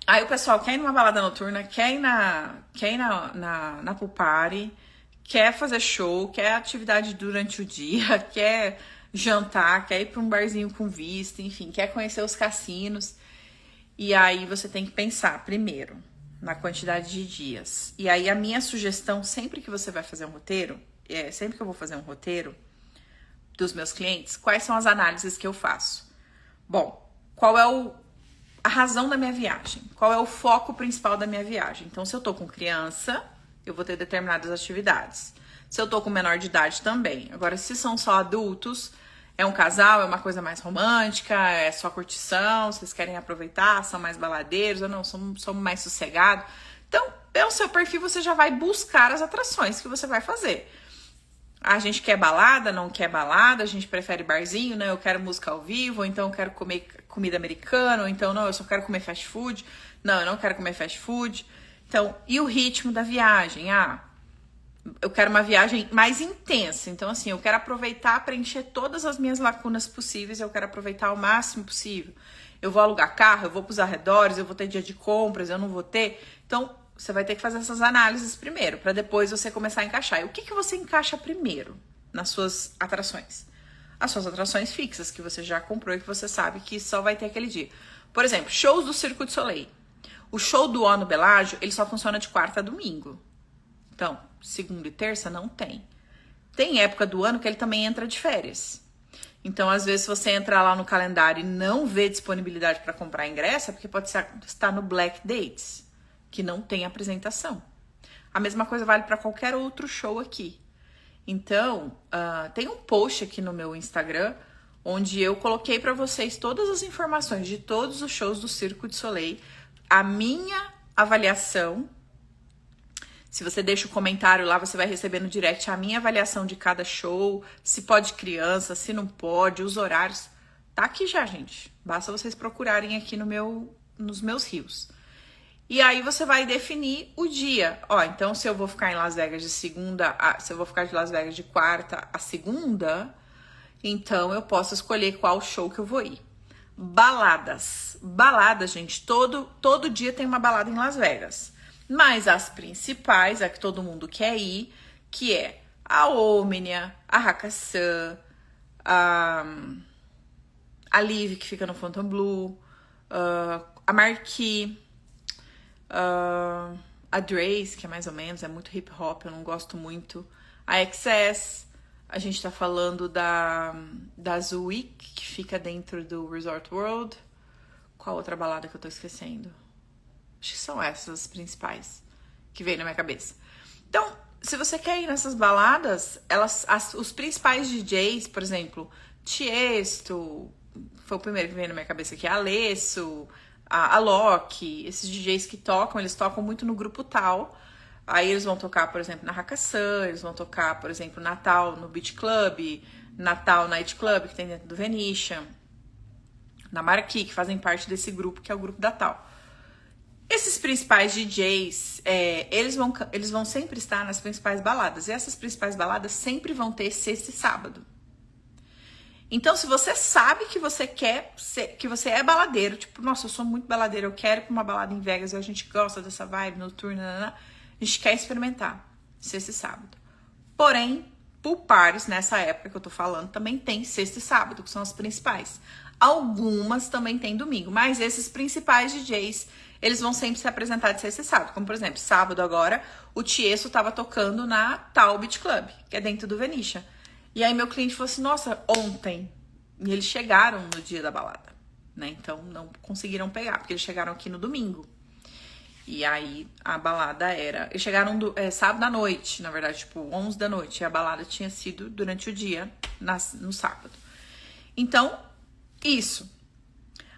Aí o pessoal quer ir numa balada noturna, quer ir na pool party, quer fazer show, quer atividade durante o dia, quer jantar, quer ir pra um barzinho com vista, enfim, quer conhecer os cassinos. E aí você tem que pensar primeiro na quantidade de dias. E aí a minha sugestão, sempre que você vai fazer um roteiro, sempre que eu vou fazer um roteiro dos meus clientes, quais são as análises que eu faço? Bom, qual é a razão da minha viagem? Qual é o foco principal da minha viagem? Então, se eu tô com criança, eu vou ter determinadas atividades. Se eu tô com menor de idade também. Agora, se são só adultos, é um casal, é uma coisa mais romântica, é só curtição, vocês querem aproveitar, são mais baladeiros, ou não, são mais sossegados. Então, pelo seu perfil, você já vai buscar as atrações que você vai fazer. A gente quer balada, não quer balada, a gente prefere barzinho, né? Eu quero música ao vivo, ou então eu quero comer comida americana, ou então não, eu só quero comer fast food. Não, eu não quero comer fast food. Então, e o ritmo da viagem? Eu quero uma viagem mais intensa. Então, assim, eu quero aproveitar, preencher todas as minhas lacunas possíveis, eu quero aproveitar ao máximo possível. Eu vou alugar carro, eu vou pros arredores, eu vou ter dia de compras, eu não vou ter. Então, você vai ter que fazer essas análises primeiro, para depois você começar a encaixar. E o que você encaixa primeiro nas suas atrações? As suas atrações fixas, que você já comprou e que você sabe que só vai ter aquele dia. Por exemplo, shows do Circo du Soleil. O show do Ono Bellagio, ele só funciona de quarta a domingo. Então, segunda e terça não tem. Tem época do ano que ele também entra de férias. Então, às vezes, se você entrar lá no calendário e não vê disponibilidade para comprar ingresso, é porque pode estar no Black Dates, que não tem apresentação. A mesma coisa vale para qualquer outro show aqui. Então, tem um post aqui no meu Instagram, onde eu coloquei para vocês todas as informações de todos os shows do Circo du Soleil, a minha avaliação. Se você deixa o comentário lá, você vai receber no direct a minha avaliação de cada show, se pode criança, se não pode, os horários. Tá aqui já, gente. Basta vocês procurarem aqui nos meus rios. E aí você vai definir o dia. Então se eu vou ficar em Las Vegas de segunda, se eu vou ficar de Las Vegas de quarta a segunda, então eu posso escolher qual show que eu vou ir. Baladas. Baladas, gente, todo dia tem uma balada em Las Vegas. Mas as principais, a que todo mundo quer ir, que é a Omnia, a Hakkasan, a Live, que fica no Fontainebleau, a Marquee, a Drace, que é mais ou menos, é muito hip hop, eu não gosto muito. A XS, a gente tá falando da Zwick, que fica dentro do Resort World. Qual outra balada que eu tô esquecendo? Acho que são essas as principais que veio na minha cabeça. Então, se você quer ir nessas baladas, os principais DJs, por exemplo, Tiesto, foi o primeiro que veio na minha cabeça aqui, a Alesso, a Loki, esses DJs que tocam, eles tocam muito no grupo tal. Aí eles vão tocar, por exemplo, na Hakkasan, eles vão tocar, por exemplo, Natal no Beach Club, Natal Night Club, que tem dentro do Venetian, na Marquee, que fazem parte desse grupo, que é o grupo da Tal. Esses principais DJs, eles vão sempre estar nas principais baladas. E essas principais baladas sempre vão ter sexta e sábado. Então, se você sabe que você que você é baladeiro, tipo, nossa, eu sou muito baladeiro, eu quero ir pra uma balada em Vegas, e a gente gosta dessa vibe noturna, a gente quer experimentar sexta e sábado. Porém, pool parties, nessa época que eu tô falando, também tem sexta e sábado, que são as principais. Algumas também tem domingo, mas esses principais DJs, eles vão sempre se apresentar de sexta e sábado. Como, por exemplo, sábado agora, o Tiesto tava tocando na Tal Beach Club, que é dentro do Venetia. E aí meu cliente falou assim, nossa, ontem. E eles chegaram no dia da balada, né? Então não conseguiram pegar, porque eles chegaram aqui no domingo. E aí a balada era... Eles chegaram sábado à noite, na verdade, tipo 11 da noite. E a balada tinha sido durante o dia, no sábado. Então, isso.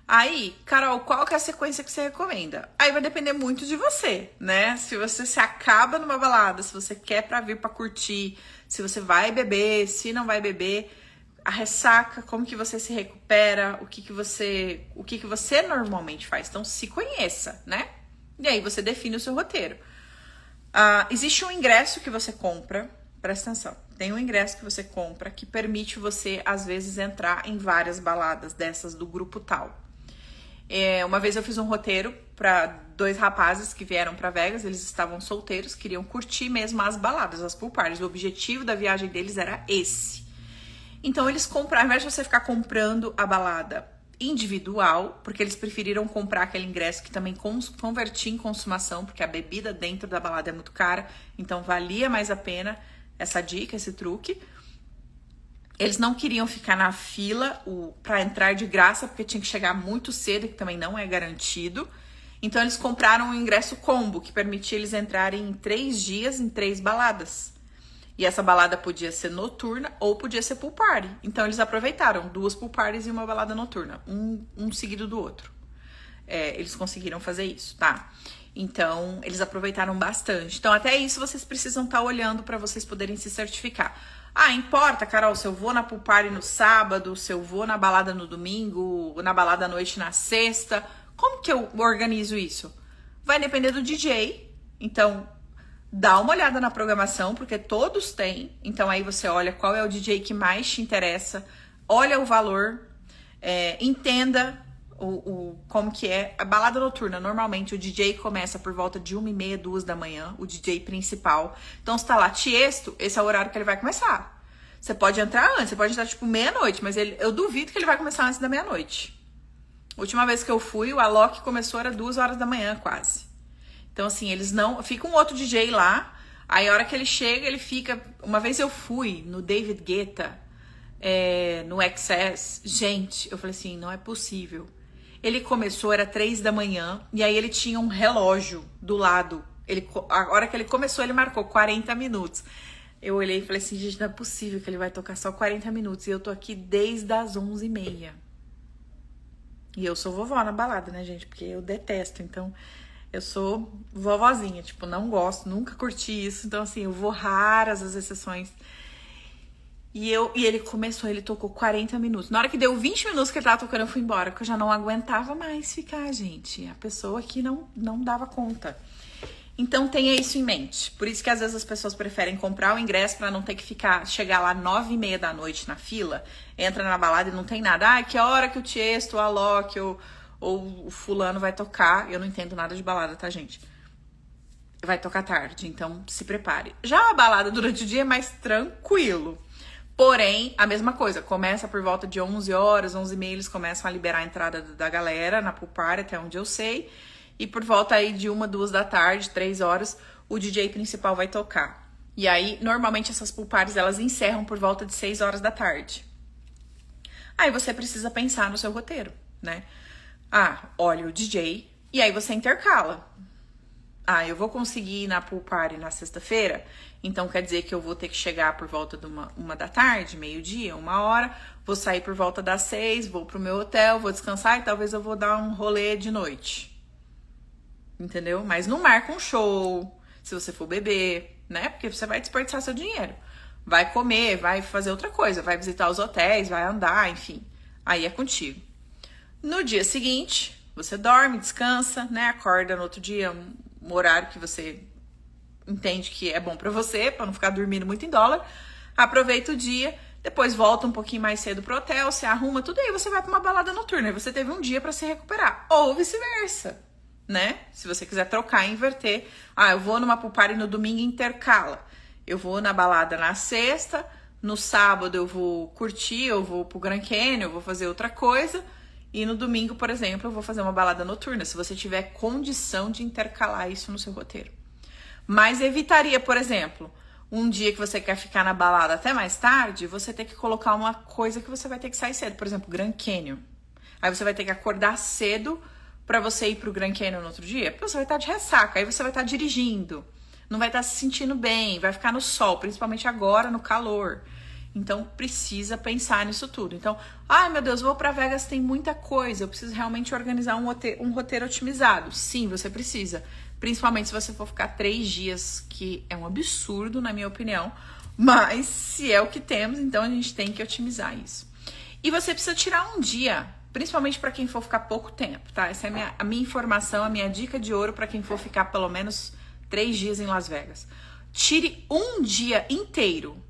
Aí, Carol, qual que é a sequência que você recomenda? Aí vai depender muito de você, né? Se você se acaba numa balada, se você quer pra vir pra curtir, se você vai beber, se não vai beber, a ressaca, como que você se recupera, o que que você normalmente faz. Então, se conheça, né? E aí você define o seu roteiro. Existe um ingresso que você compra, presta atenção, tem um ingresso que você compra que permite você, às vezes, entrar em várias baladas dessas do grupo tal. Uma vez eu fiz um roteiro para 2 rapazes que vieram para Vegas, eles estavam solteiros, queriam curtir mesmo as baladas, as pool parties. O objetivo da viagem deles era esse. Então eles compraram, ao invés de você ficar comprando a balada individual, porque eles preferiram comprar aquele ingresso que também convertia em consumação, porque a bebida dentro da balada é muito cara, então valia mais a pena essa dica, esse truque. Eles não queriam ficar na fila para entrar de graça, porque tinha que chegar muito cedo, que também não é garantido. Então eles compraram um ingresso combo, que permitia eles entrarem em 3 dias, em 3 baladas. E essa balada podia ser noturna ou podia ser pool party. Então eles aproveitaram 2 pool parties e uma balada noturna, um seguido do outro. Eles conseguiram fazer isso, tá? Então eles aproveitaram bastante. Então até isso vocês precisam estar olhando para vocês poderem se certificar. Importa, Carol, se eu vou na pool party no sábado, se eu vou na balada no domingo, na balada à noite na sexta. Como que eu organizo isso? Vai depender do DJ. Então, dá uma olhada na programação, porque todos têm. Então, aí você olha qual é o DJ que mais te interessa, olha o valor, entenda como que é. A balada noturna, normalmente o DJ começa por volta de 1h30, 2 da manhã, o DJ principal. Então, se tá lá Tiesto, esse é o horário que ele vai começar. Você pode entrar antes, você pode entrar tipo meia-noite, mas eu duvido que ele vai começar antes da meia-noite. A última vez que eu fui, o Alok começou, era 2 horas da manhã quase. Então, assim, eles não... Fica um outro DJ lá, aí a hora que ele chega, ele fica... Uma vez eu fui no David Guetta, no XS, gente, eu falei assim, não é possível. Ele começou, era 3 da manhã, e aí ele tinha um relógio do lado. A hora que ele começou, ele marcou 40 minutos. Eu olhei e falei assim, gente, não é possível que ele vai tocar só 40 minutos. E eu tô aqui desde as 11h30. E eu sou vovó na balada, né, gente? Porque eu detesto, então... Eu sou vovozinha, tipo, não gosto, nunca curti isso. Então, assim, eu vou raras as exceções. E ele começou, ele tocou 40 minutos. Na hora que deu 20 minutos que ele tava tocando, eu fui embora, porque eu já não aguentava mais ficar, gente. A pessoa aqui não dava conta. Então, tenha isso em mente. Por isso que, às vezes, as pessoas preferem comprar o ingresso pra não ter que chegar lá 9h30 da noite na fila, entra na balada e não tem nada. Que hora que o Tiesto, o Alok, ou o fulano vai tocar. Eu não entendo nada de balada, tá, gente? Vai tocar tarde, então se prepare. Já a balada durante o dia é mais tranquilo. Porém, a mesma coisa. Começa por volta de 11 horas, 11h30, eles começam a liberar a entrada da galera na pool party, até onde eu sei. E por volta aí de 1, 2 da tarde, 3 horas, o DJ principal vai tocar. E aí, normalmente, essas pool parties, elas encerram por volta de 6 horas da tarde. Aí você precisa pensar no seu roteiro, né? Olha o DJ, e aí você intercala. Eu vou conseguir ir na pool party na sexta-feira, então quer dizer que eu vou ter que chegar por volta de 1 da tarde, meio-dia, 1h, vou sair por volta das 6, vou pro meu hotel, vou descansar e talvez eu vou dar um rolê de noite. Entendeu? Mas não marca um show, se você for beber, né? Porque você vai desperdiçar seu dinheiro. Vai comer, vai fazer outra coisa, vai visitar os hotéis, vai andar, enfim. Aí é contigo. No dia seguinte, você dorme, descansa, né? Acorda no outro dia, um horário que você entende que é bom pra você, pra não ficar dormindo muito em dólar. Aproveita o dia, depois volta um pouquinho mais cedo pro hotel, se arruma tudo, aí você vai pra uma balada noturna. Aí você teve um dia pra se recuperar. Ou vice-versa, né? Se você quiser trocar e inverter. Eu vou numa pool party no domingo e intercala. eu vou na balada na sexta, no sábado eu vou curtir, eu vou pro Grand Canyon, eu vou fazer outra coisa, e no domingo, por exemplo, eu vou fazer uma balada noturna, se você tiver condição de intercalar isso no seu roteiro. Mas evitaria, por exemplo, um dia que você quer ficar na balada até mais tarde, você ter que colocar uma coisa que você vai ter que sair cedo, por exemplo, Grand Canyon. Aí você vai ter que acordar cedo pra você ir pro Grand Canyon no outro dia, porque você vai estar de ressaca, aí você vai estar dirigindo, não vai estar se sentindo bem, vai ficar no sol, principalmente agora, no calor. Então, precisa pensar nisso tudo. Então, ai meu Deus, vou pra Vegas, tem muita coisa, eu preciso realmente organizar um roteiro otimizado. Sim, você precisa. Principalmente se você for ficar 3 dias, que é um absurdo, na minha opinião. Mas, se é o que temos, então a gente tem que otimizar isso. E você precisa tirar um dia, principalmente para quem for ficar pouco tempo, tá? Essa é a minha informação, a minha dica de ouro para quem for ficar pelo menos 3 dias em Las Vegas. Tire um dia inteiro.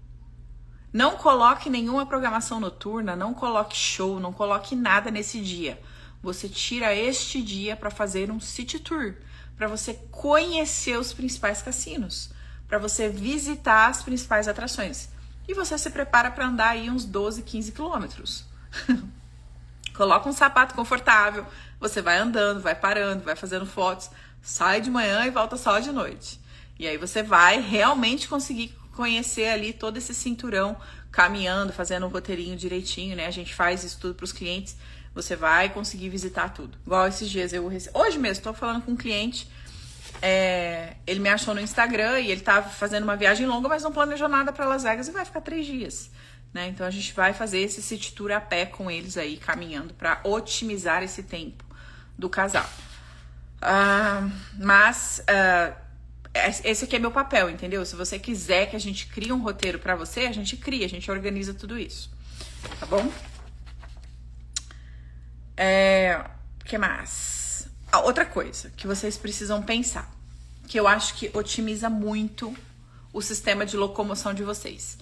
Não coloque nenhuma programação noturna, não coloque show, não coloque nada nesse dia. Você tira este dia para fazer um city tour, para você conhecer os principais cassinos, para você visitar as principais atrações. E você se prepara para andar aí uns 12, 15 quilômetros. Coloca um sapato confortável, você vai andando, vai parando, vai fazendo fotos, sai de manhã e volta só de noite. E aí você vai realmente conseguir conhecer ali todo esse cinturão, caminhando, fazendo um roteirinho direitinho, né? A gente faz isso tudo para os clientes, você vai conseguir visitar tudo. Igual esses dias hoje mesmo, estou falando com um cliente, ele me achou no Instagram e ele tá fazendo uma viagem longa, mas não planejou nada para Las Vegas e vai ficar 3 dias, né? Então a gente vai fazer esse city tour a pé com eles aí, caminhando para otimizar esse tempo do casal. Esse aqui é meu papel, entendeu? Se você quiser que a gente crie um roteiro pra você, a gente cria, a gente organiza tudo isso, tá bom? O que mais? Outra coisa que vocês precisam pensar, que eu acho que otimiza muito o sistema de locomoção de vocês.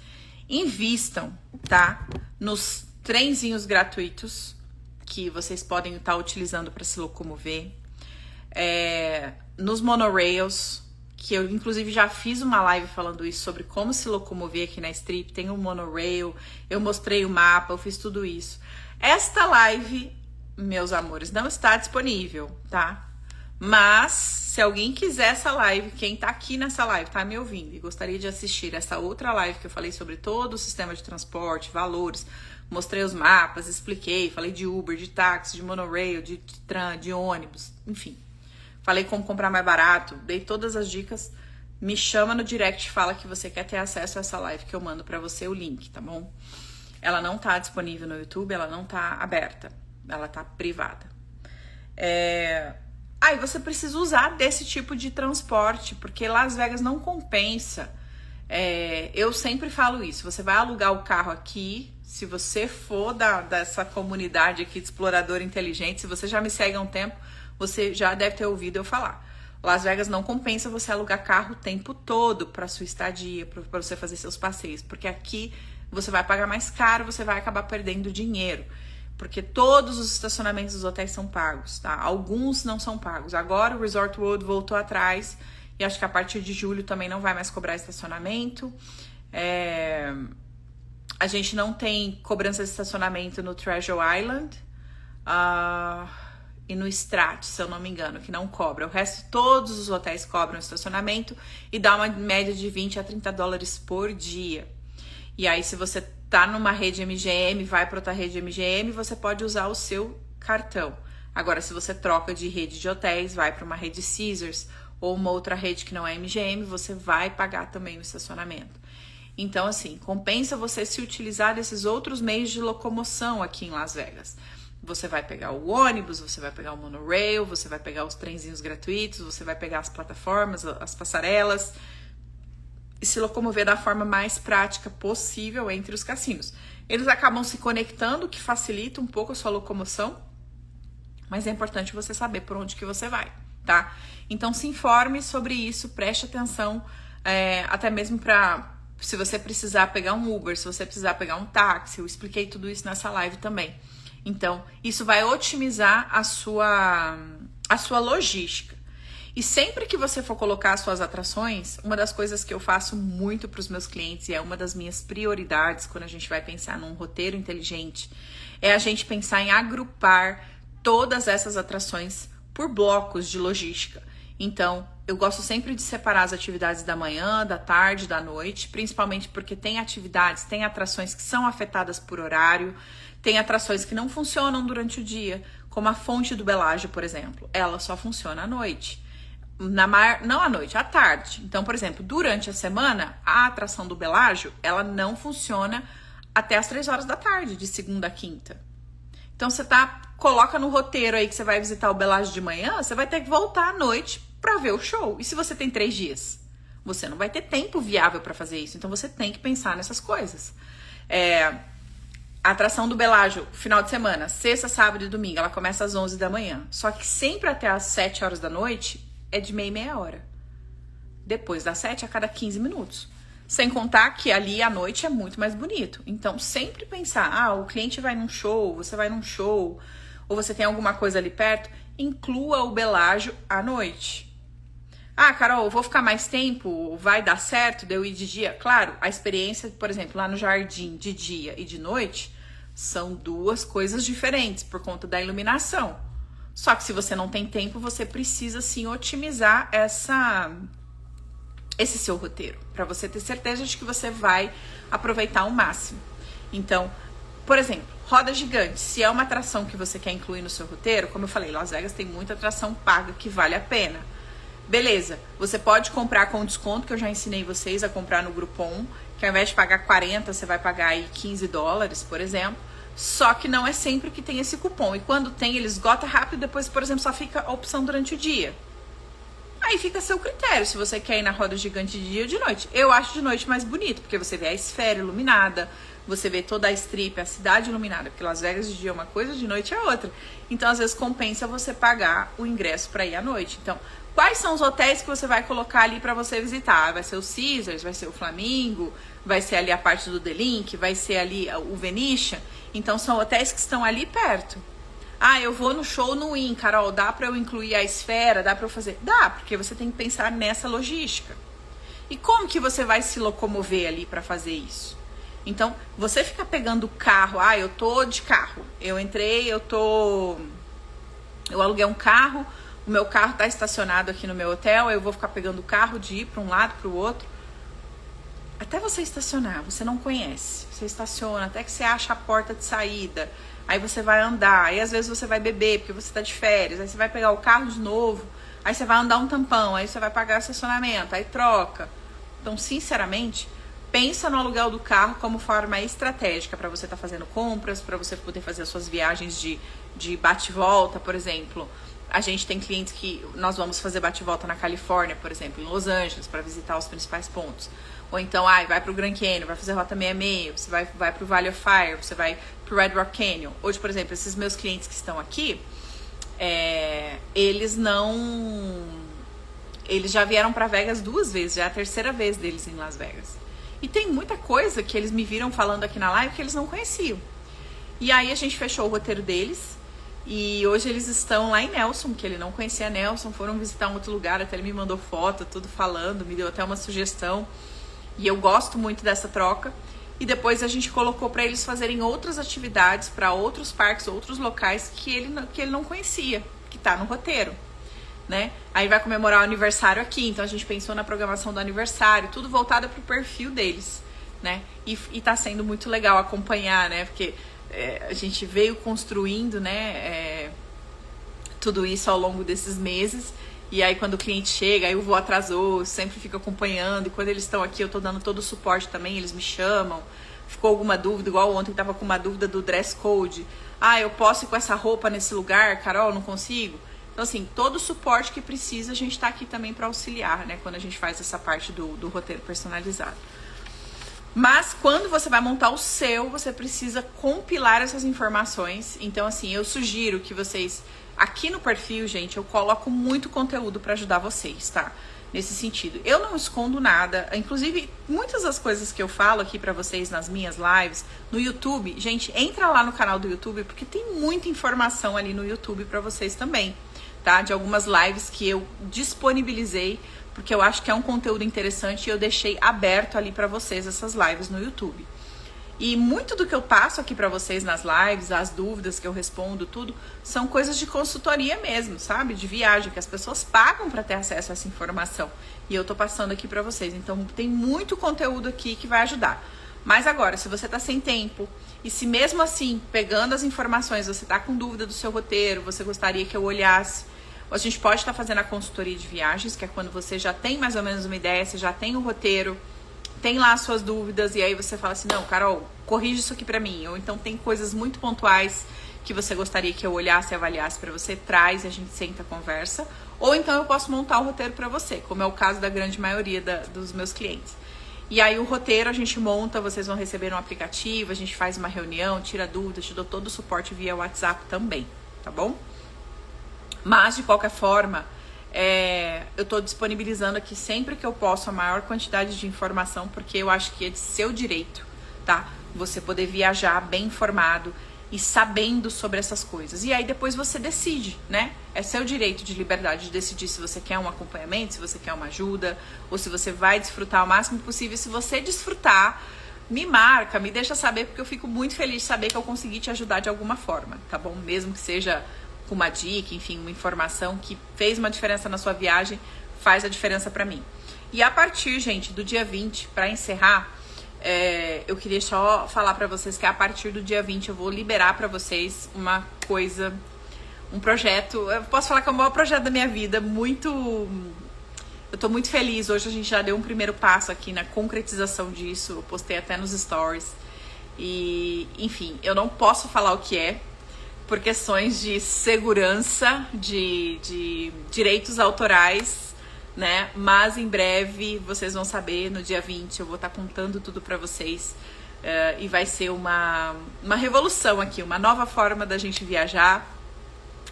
Invistam, tá? Nos trenzinhos gratuitos que vocês podem estar utilizando para se locomover, nos monorails, que eu inclusive já fiz uma live falando isso, sobre como se locomover aqui na Strip, tem um monorail, eu mostrei o mapa, eu fiz tudo isso. Esta live, meus amores, não está disponível, tá? Mas, se alguém quiser essa live, quem tá aqui nessa live, tá me ouvindo e gostaria de assistir essa outra live que eu falei sobre todo o sistema de transporte, valores, mostrei os mapas, expliquei, falei de Uber, de táxi, de monorail, de tram, de ônibus, enfim. Falei como comprar mais barato, dei todas as dicas. Me chama no direct, fala que você quer ter acesso a essa live que eu mando pra você o link, tá bom? Ela não tá disponível no YouTube, ela não tá aberta, ela tá privada. Aí você precisa usar desse tipo de transporte, porque Las Vegas não compensa. Eu sempre falo isso, você vai alugar o carro aqui, se você for dessa comunidade aqui de explorador inteligente, se você já me segue há um tempo, você já deve ter ouvido eu falar. Las Vegas não compensa você alugar carro o tempo todo para sua estadia, para você fazer seus passeios, porque aqui você vai pagar mais caro, você vai acabar perdendo dinheiro, porque todos os estacionamentos dos hotéis são pagos, tá? Alguns não são pagos. Agora o Resort World voltou atrás e acho que a partir de julho também não vai mais cobrar estacionamento. A gente não tem cobrança de estacionamento no Treasure Island. E no Strat, se eu não me engano, que não cobra. O resto, todos os hotéis cobram estacionamento e dá uma média de 20 a 30 dólares por dia. E aí, se você tá numa rede MGM, vai para outra rede MGM, você pode usar o seu cartão. Agora, se você troca de rede de hotéis, vai para uma rede Caesars ou uma outra rede que não é MGM, você vai pagar também o estacionamento. Então, assim, compensa você se utilizar desses outros meios de locomoção aqui em Las Vegas. Você vai pegar o ônibus, você vai pegar o monorail, você vai pegar os trenzinhos gratuitos, você vai pegar as plataformas, as passarelas e se locomover da forma mais prática possível entre os cassinos. Eles acabam se conectando, o que facilita um pouco a sua locomoção, mas é importante você saber por onde que você vai, tá? Então se informe sobre isso, preste atenção, até mesmo para se você precisar pegar um Uber, se você precisar pegar um táxi, eu expliquei tudo isso nessa live também. Então, isso vai otimizar a sua logística. E sempre que você for colocar as suas atrações, uma das coisas que eu faço muito para os meus clientes, e é uma das minhas prioridades quando a gente vai pensar num roteiro inteligente, é a gente pensar em agrupar todas essas atrações por blocos de logística. Então, eu gosto sempre de separar as atividades da manhã, da tarde, da noite, principalmente porque tem atividades, tem atrações que são afetadas por horário, tem atrações que não funcionam durante o dia, como a Fonte do Belágio, por exemplo. Ela só funciona à noite. Não à noite, à tarde. Então, por exemplo, durante a semana, a atração do Belágio, ela não funciona até as 3 horas da tarde, de segunda a quinta. Então, você coloca no roteiro aí que você vai visitar o Belágio de manhã, você vai ter que voltar à noite para ver o show. E se você tem 3 dias? Você não vai ter tempo viável para fazer isso. Então, você tem que pensar nessas coisas. A atração do Belágio, final de semana, sexta, sábado e domingo, ela começa às 11 da manhã. Só que sempre até às 7 horas da noite é de meia hora. Depois das 7, a cada 15 minutos. Sem contar que ali à noite é muito mais bonito. Então, sempre pensar, o cliente vai num show, você vai num show, ou você tem alguma coisa ali perto, inclua o Belágio à noite. Carol, vou ficar mais tempo, vai dar certo de eu ir de dia? Claro, a experiência, por exemplo, lá no jardim de dia e de noite, são 2 coisas diferentes por conta da iluminação. Só que se você não tem tempo, você precisa sim otimizar esse seu roteiro, para você ter certeza de que você vai aproveitar ao máximo. Então, por exemplo, roda gigante, se é uma atração que você quer incluir no seu roteiro, como eu falei, Las Vegas tem muita atração paga que vale a pena. Beleza, você pode comprar com desconto, que eu já ensinei vocês a comprar no Groupon, que ao invés de pagar 40, você vai pagar aí $15, por exemplo. Só que não é sempre que tem esse cupom. E quando tem, ele esgota rápido, depois, por exemplo, só fica a opção durante o dia. Aí fica a seu critério, se você quer ir na roda gigante de dia ou de noite. Eu acho de noite mais bonito, porque você vê a esfera iluminada, você vê toda a strip, a cidade iluminada, porque Las Vegas de dia é uma coisa, de noite é outra. Então, às vezes, compensa você pagar o ingresso para ir à noite. Então, quais são os hotéis que você vai colocar ali para você visitar? Vai ser o Caesars, vai ser o Flamingo, vai ser ali a parte do The Link, vai ser ali o Venetian. Então, são hotéis que estão ali perto. Eu vou no show no Wynn, Carol, dá pra eu incluir a esfera, dá pra eu fazer? Dá, porque você tem que pensar nessa logística. E como que você vai se locomover ali pra fazer isso? Então, você fica pegando o carro, eu tô de carro, eu entrei, eu aluguei um carro, o meu carro tá estacionado aqui no meu hotel, eu vou ficar pegando o carro de ir pra um lado, pro outro. Até você estacionar, você não conhece, você estaciona, até que você acha a porta de saída, aí você vai andar, aí às vezes você vai beber porque você tá de férias, aí você vai pegar o carro de novo, aí você vai andar um tampão, aí você vai pagar estacionamento, aí troca. Então, sinceramente, pensa no aluguel do carro como forma estratégica para você estar fazendo compras, para você poder fazer as suas viagens de bate-volta, por exemplo. A gente tem clientes que nós vamos fazer bate-volta na Califórnia, por exemplo, em Los Angeles, para visitar os principais pontos. Ou então, vai pro Grand Canyon, vai fazer Rota 66, você vai pro Valley of Fire, você vai pro Red Rock Canyon. Hoje, por exemplo, esses meus clientes que estão aqui, eles já vieram para Vegas 2 vezes, já é a 3ª vez deles em Las Vegas. E tem muita coisa que eles me viram falando aqui na live que eles não conheciam. E aí a gente fechou o roteiro deles. E hoje eles estão lá em Nelson, que ele não conhecia Nelson, foram visitar um outro lugar, até ele me mandou foto, tudo falando, me deu até uma sugestão. E eu gosto muito dessa troca. E depois a gente colocou para eles fazerem outras atividades para outros parques, outros locais que ele não conhecia, que tá no roteiro, né? Aí vai comemorar o aniversário aqui, então a gente pensou na programação do aniversário, tudo voltado pro perfil deles, né? E tá sendo muito legal acompanhar, né? Porque a gente veio construindo, né, tudo isso ao longo desses meses. E aí quando o cliente chega, aí o voo atrasou, eu sempre fico acompanhando. E quando eles estão aqui, eu tô dando todo o suporte também, eles me chamam. Ficou alguma dúvida, igual ontem tava com uma dúvida do dress code. Eu posso ir com essa roupa nesse lugar, Carol, não consigo? Então assim, todo o suporte que precisa, a gente tá aqui também para auxiliar, né, quando a gente faz essa parte do roteiro personalizado. Mas quando você vai montar o seu, você precisa compilar essas informações. Então assim, eu sugiro que vocês, aqui no perfil, gente, eu coloco muito conteúdo para ajudar vocês, tá? Nesse sentido. Eu não escondo nada, inclusive muitas das coisas que eu falo aqui para vocês nas minhas lives, no YouTube, gente, entra lá no canal do YouTube, porque tem muita informação ali no YouTube para vocês também. tá? De algumas lives que eu disponibilizei, porque eu acho que é um conteúdo interessante e eu deixei aberto ali pra vocês essas lives no YouTube. E muito do que eu passo aqui pra vocês nas lives, as dúvidas que eu respondo, tudo, são coisas de consultoria mesmo, sabe? De viagem, que as pessoas pagam pra ter acesso a essa informação. E eu tô passando aqui pra vocês. Então tem muito conteúdo aqui que vai ajudar. Mas agora, se você tá sem tempo, e se mesmo assim, pegando as informações, você tá com dúvida do seu roteiro, você gostaria que eu olhasse, a gente pode estar fazendo a consultoria de viagens, que é quando você já tem mais ou menos uma ideia, você já tem o roteiro, tem lá as suas dúvidas, e aí você fala assim, não, Carol, corrige isso aqui pra mim. Ou então tem coisas muito pontuais que você gostaria que eu olhasse e avaliasse pra você, traz e a gente senta, conversa. Ou então eu posso montar o roteiro pra você, como é o caso da grande maioria dos meus clientes. E aí o roteiro a gente monta, vocês vão receber um aplicativo, a gente faz uma reunião, tira dúvidas, te dou todo o suporte via WhatsApp também, tá bom? Mas, de qualquer forma, eu tô disponibilizando aqui sempre que eu posso a maior quantidade de informação, porque eu acho que é de seu direito, tá? Você poder viajar bem informado e sabendo sobre essas coisas. E aí depois você decide, né? É seu direito de liberdade de decidir se você quer um acompanhamento, se você quer uma ajuda, ou se você vai desfrutar o máximo possível. Se você desfrutar, me marca, me deixa saber, porque eu fico muito feliz de saber que eu consegui te ajudar de alguma forma, tá bom? Mesmo que seja com uma dica, enfim, uma informação que fez uma diferença na sua viagem, faz a diferença pra mim. E a partir, gente, do dia 20, pra encerrar, eu queria só falar pra vocês que a partir do dia 20 eu vou liberar pra vocês uma coisa, um projeto, eu posso falar que é o maior projeto da minha vida, eu tô muito feliz. Hoje a gente já deu um primeiro passo aqui na concretização disso, eu postei até nos stories. E, enfim, eu não posso falar o que é, por questões de segurança, de direitos autorais, né? Mas em breve vocês vão saber, no dia 20 eu vou estar contando tudo pra vocês. E vai ser uma revolução aqui, uma nova forma da gente viajar,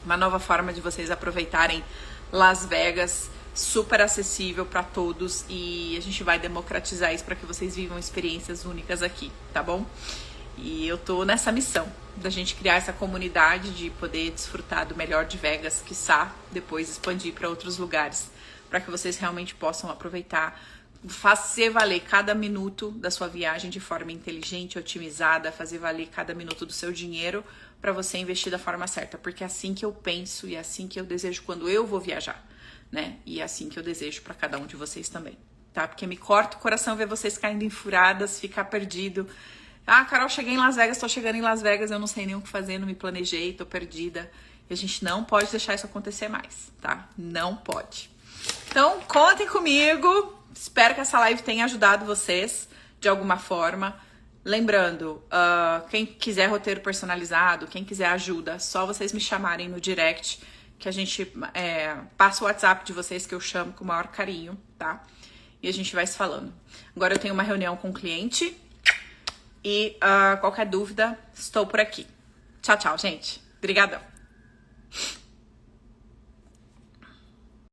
uma nova forma de vocês aproveitarem Las Vegas, super acessível pra todos, e a gente vai democratizar isso pra que vocês vivam experiências únicas aqui, tá bom? E eu tô nessa missão da gente criar essa comunidade, de poder desfrutar do melhor de Vegas, quiçá depois expandir para outros lugares, para que vocês realmente possam aproveitar, fazer valer cada minuto da sua viagem de forma inteligente, otimizada, fazer valer cada minuto do seu dinheiro para você investir da forma certa, porque é assim que eu penso e é assim que eu desejo quando eu vou viajar, né? E é assim que eu desejo para cada um de vocês também, tá? Porque me corta o coração ver vocês caindo em furadas, ficar perdido. Ah, Carol, cheguei em Las Vegas, tô chegando em Las Vegas, eu não sei nem o que fazer, não me planejei, tô perdida. E a gente não pode deixar isso acontecer mais, tá? Não pode. Então, contem comigo. Espero que essa live tenha ajudado vocês de alguma forma. Lembrando, quem quiser roteiro personalizado, quem quiser ajuda, só vocês me chamarem no direct, que a gente passa o WhatsApp de vocês, que eu chamo com o maior carinho, tá? E a gente vai se falando. Agora eu tenho uma reunião com o cliente. E qualquer dúvida, estou por aqui. Tchau, tchau, gente. Obrigadão.